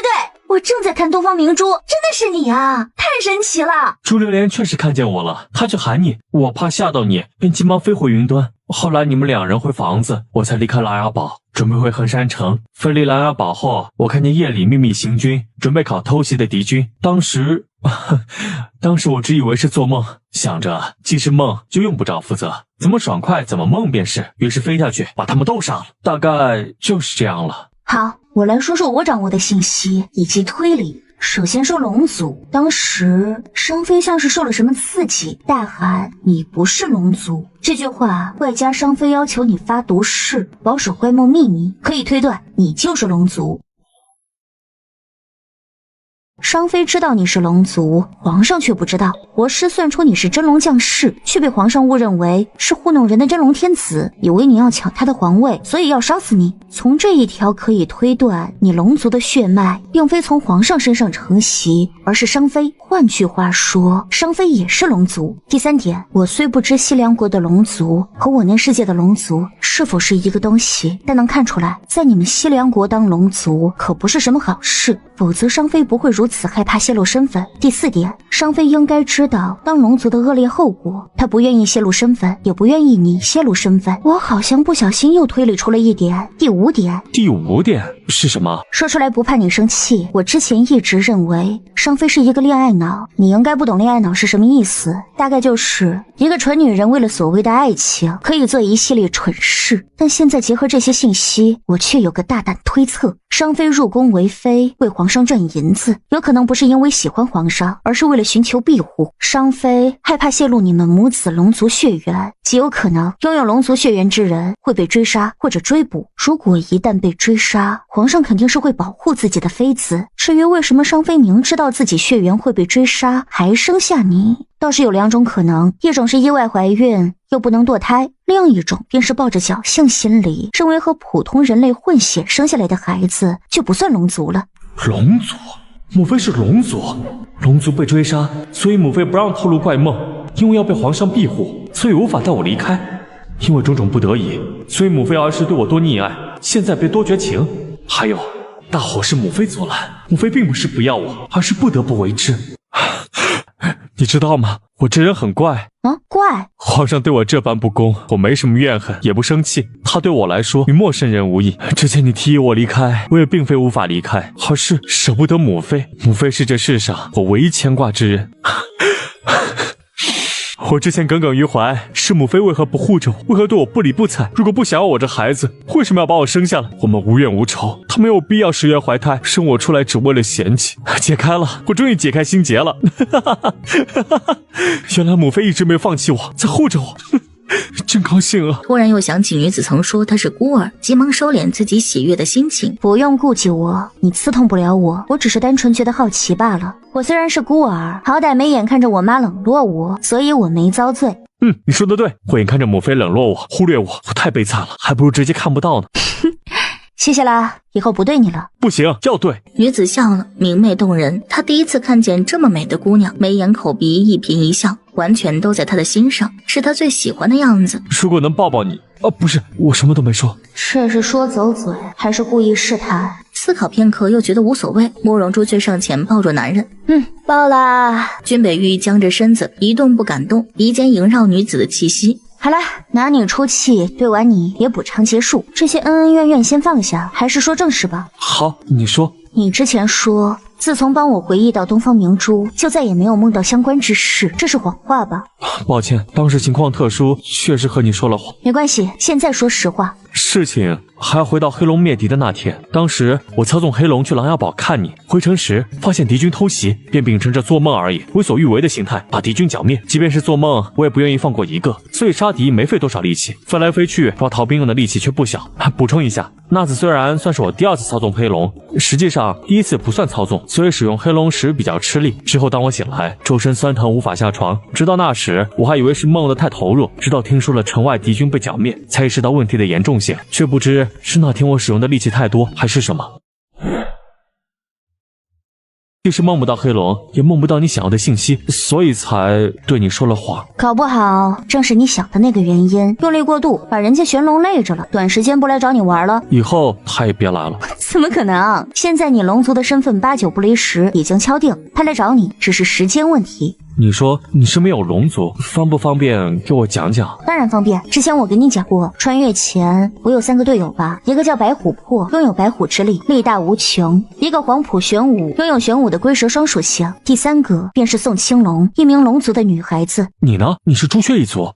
对，我正在看东方明珠，真的是你啊，太神奇了。朱榴莲确实看见我了，她去喊你，我怕吓到你，便急忙飞回云端。后来你们2人回房子，我才离开琅琊堡，准备回衡山城。飞离琅琊堡后，我看见夜里秘密行军，准备考偷袭的敌军。当时我只以为是做梦，想着既是梦就用不着负责，怎么爽快怎么梦便是，于是飞下去把他们都杀了。大概就是这样了。好，我来说说我掌握的信息以及推理。首先说龙族，当时商妃像是受了什么刺激，大喊你不是龙族。这句话外加商妃要求你发毒誓，保守怪梦秘密，可以推断你就是龙族。商妃知道你是龙族，皇上却不知道。国师算出你是真龙降世，却被皇上误认为是糊弄人的真龙天子，以为你要抢他的皇位，所以要烧死你。从这一条可以推断，你龙族的血脉并非从皇上身上承袭，而是商妃。换句话说，商妃也是龙族。第三点，我虽不知西凉国的龙族和我那世界的龙族是否是一个东西，但能看出来，在你们西凉国当龙族可不是什么好事，否则商妃不会如此此害怕泄露身份。第4点，商妃应该知道当龙族的恶劣后果，她不愿意泄露身份，也不愿意你泄露身份。我好像不小心又推理出了一点。第5点，第5点是什么？说出来不怕你生气，我之前一直认为商妃是一个恋爱脑，你应该不懂恋爱脑是什么意思，大概就是一个蠢女人为了所谓的爱情可以做一系列蠢事。但现在结合这些信息，我却有个大胆推测，商妃入宫为妃，为皇上赚银子，有可能不是因为喜欢皇上，而是为了寻求庇护。商妃害怕泄露你们母子龙族血缘，极有可能拥有龙族血缘之人会被追杀或者追捕。如果一旦被追杀，皇上肯定是会保护自己的妃子。至于为什么商妃明知道自己血缘会被追杀还生下你，倒是有2种可能，一种是意外怀孕又不能堕胎，另一种便是抱着侥幸心理，认为和普通人类混血生下来的孩子就不算龙族了。龙族？母妃是龙族？龙族被追杀，所以母妃不让透露怪梦，因为要被皇上庇护，所以无法带我离开。因为种种不得已，所以母妃儿时对我多溺爱，现在别多绝情。还有，大火是母妃阻拦，母妃并不是不要我，而是不得不为之。你知道吗？我这人很怪。怪？皇上对我这般不公，我没什么怨恨，也不生气。他对我来说与陌生人无异。之前你提议我离开，我也并非无法离开，而是舍不得母妃。母妃是这世上我唯一牵挂之人。我之前耿耿于怀，是母妃为何不护着我，为何对我不理不睬？如果不想要我这孩子，为什么要把我生下来？我们无怨无仇，她没有必要10月怀胎，生我出来只为了嫌弃。解开了，我终于解开心结了。原来母妃一直没放弃我，在护着我。真高兴啊！突然又想起女子曾说她是孤儿，急忙收敛自己喜悦的心情。不用顾忌我，你刺痛不了我，我只是单纯觉得好奇罢了。我虽然是孤儿，好歹没眼看着我妈冷落我，所以我没遭罪。你说的对，我眼看着母妃冷落我，忽略我，我太悲惨了，还不如直接看不到呢。谢谢啦，以后不对你了。不行，要对。女子笑了，明媚动人。她第一次看见这么美的姑娘，眉眼口鼻一颦一笑，完全都在她的心上，是她最喜欢的样子。如果能抱抱你，不是，我什么都没说。这是说走嘴，还是故意试探？思考片刻，又觉得无所谓。慕容朱雀上前抱住男人，抱啦。君北玉僵着身子，一动不敢动，鼻尖萦绕女子的气息。好了，拿你出气，对完你也补偿结束。这些恩恩怨怨先放下，还是说正事吧。好，你说。你之前说自从帮我回忆到东方明珠，就再也没有梦到相关之事，这是谎话吧？抱歉，当时情况特殊，确实和你说了谎。没关系，现在说实话。事情还要回到黑龙灭敌的那天，当时我操纵黑龙去琅琊堡看你，回城时发现敌军偷袭，便秉承着做梦而已，为所欲为的心态把敌军剿灭。即便是做梦，我也不愿意放过一个，所以杀敌没费多少力气，飞来飞去抓逃兵用的力气却不小。补充一下，那次虽然算是我第2次操纵黑龙，实际上第1次不算操纵，所以使用黑龙时比较吃力。之后当我醒来，周身酸疼无法下床，直到那时我还以为是梦得太投入，直到听说了城外敌军被剿灭，才意识到问题的严重性，却不知是那天我使用的力气太多还是什么。即使梦不到黑龙，也梦不到你想要的信息，所以才对你说了谎。搞不好正是你想的那个原因，用力过度，把人家玄龙累着了，短时间不来找你玩了。以后他也别来了。怎么可能？现在你龙族的身份8九不离10，已经敲定，他来找你只是时间问题。你说你身边有龙族，方不方便给我讲讲？当然方便，之前我跟你讲过，穿越前我有3个队友吧，一个叫白琥珀，拥有白虎之力，力大无穷；一个黄埔玄武，拥有玄武的龟蛇双属性；第3个便是宋青龙，一名龙族的女孩子。你呢？你是朱雀一族？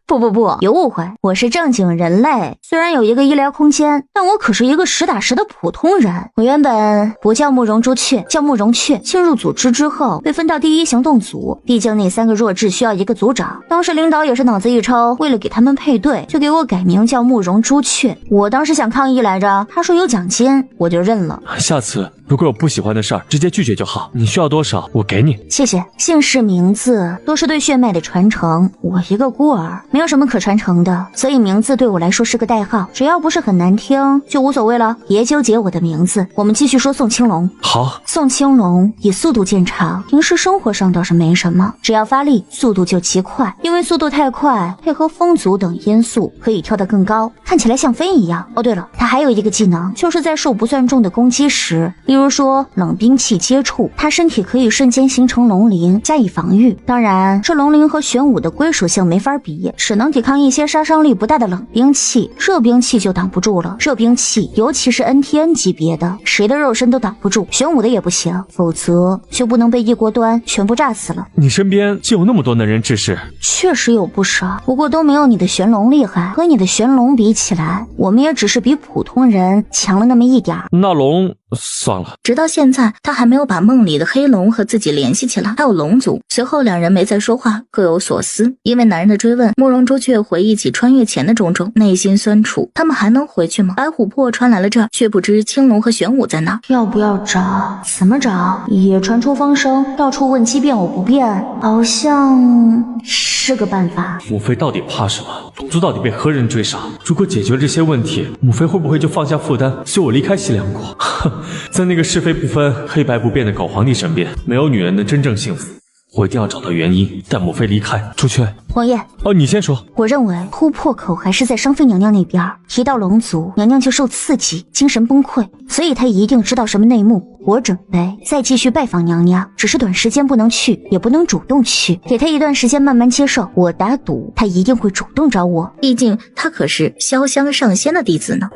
不，有误会，我是正经人类，虽然有一个医疗空间，但我可是一个实打实的普通人。我原本不叫慕容朱雀，叫慕容雀。进入组织之后，被分到第1行动组，毕竟那3个弱智需要一个组长。当时领导也是脑子一抽，为了给他们配对，就给我改名叫慕容朱雀。我当时想抗议来着，他说有奖金，我就认了。下次如果有不喜欢的事儿，直接拒绝就好。你需要多少，我给你。谢谢。姓氏名字都是对血脉的传承，我一个孤儿，没有什么可传承的，所以名字对我来说是个代号，只要不是很难听就无所谓了，别纠结我的名字。我们继续说宋青龙。好。宋青龙以速度见长，平时生活上倒是没什么，只要发力速度就极快，因为速度太快，配合风族等因素可以跳得更高，看起来像飞一样。哦对了，他还有一个技能，就是在受不算重的攻击时，例如说冷兵器接触，他身体可以瞬间形成龙鳞加以防御。当然，这龙鳞和玄武的归属性没法比，只能抵抗一些杀伤力不大的冷兵器，热兵器就挡不住了。热兵器，尤其是 NTN 级别的，谁的肉身都挡不住，玄武的也不行，否则就不能被一锅端全部炸死了。你身边就有那么多能人志士？确实有不少，不过都没有你的玄龙厉害。和你的玄龙比起来，我们也只是比普通人强了那么一点。那龙算了。直到现在，他还没有把梦里的黑龙和自己联系起来，还有龙族。随后两人没再说话，各有所思。因为男人的追问，慕容珠却回忆起穿越前的种种，内心酸楚。他们还能回去吗？白琥珀传来了这，却不知青龙和玄武在哪。要不要找？怎么找？也传出风声，到处问机变我不变，好像是个办法。母妃到底怕什么？龙族到底被何人追杀？如果解决了这些问题，母妃会不会就放下负担，随我离开西凉国？哼，在那个是非不分、黑白不变的狗皇帝身边，没有女人能真正幸福。我一定要找到原因，带母妃离开。出去。王爷，你先说。我认为突破口还是在商妃娘娘那边，提到龙族，娘娘就受刺激，精神崩溃，所以她一定知道什么内幕。我准备再继续拜访娘娘，只是短时间不能去，也不能主动去，给她一段时间慢慢接受。我打赌她一定会主动找我，毕竟她可是潇湘上仙的弟子呢。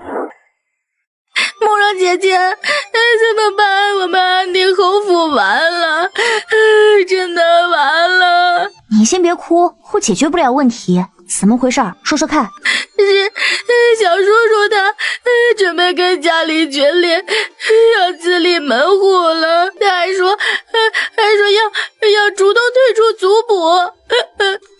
慕容姐姐，怎么办？我们安定侯府完了，真的完了。你先别哭，我解决不了问题。怎么回事？说说看。是小叔叔他准备跟家里决裂，要自立门户了。他还说要主动退出族谱。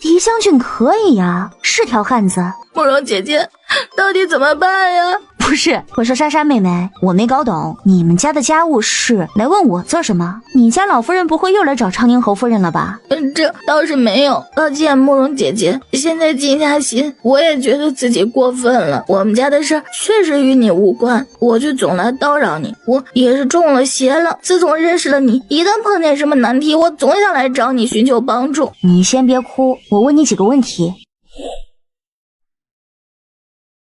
狄将军可以呀，是条汉子。慕容姐姐，到底怎么办呀？不是，我说莎莎妹妹，我没搞懂你们家的家务事来问我做什么？你家老夫人不会又来找昌宁侯夫人了吧？这倒是没有。抱歉，慕容姐姐，现在静下心，我也觉得自己过分了。我们家的事确实与你无关，我却总来叨扰你，我也是中了邪了。自从认识了你，一旦碰见什么难题，我总想来找你寻求帮助。你先别哭，我问你几个问题，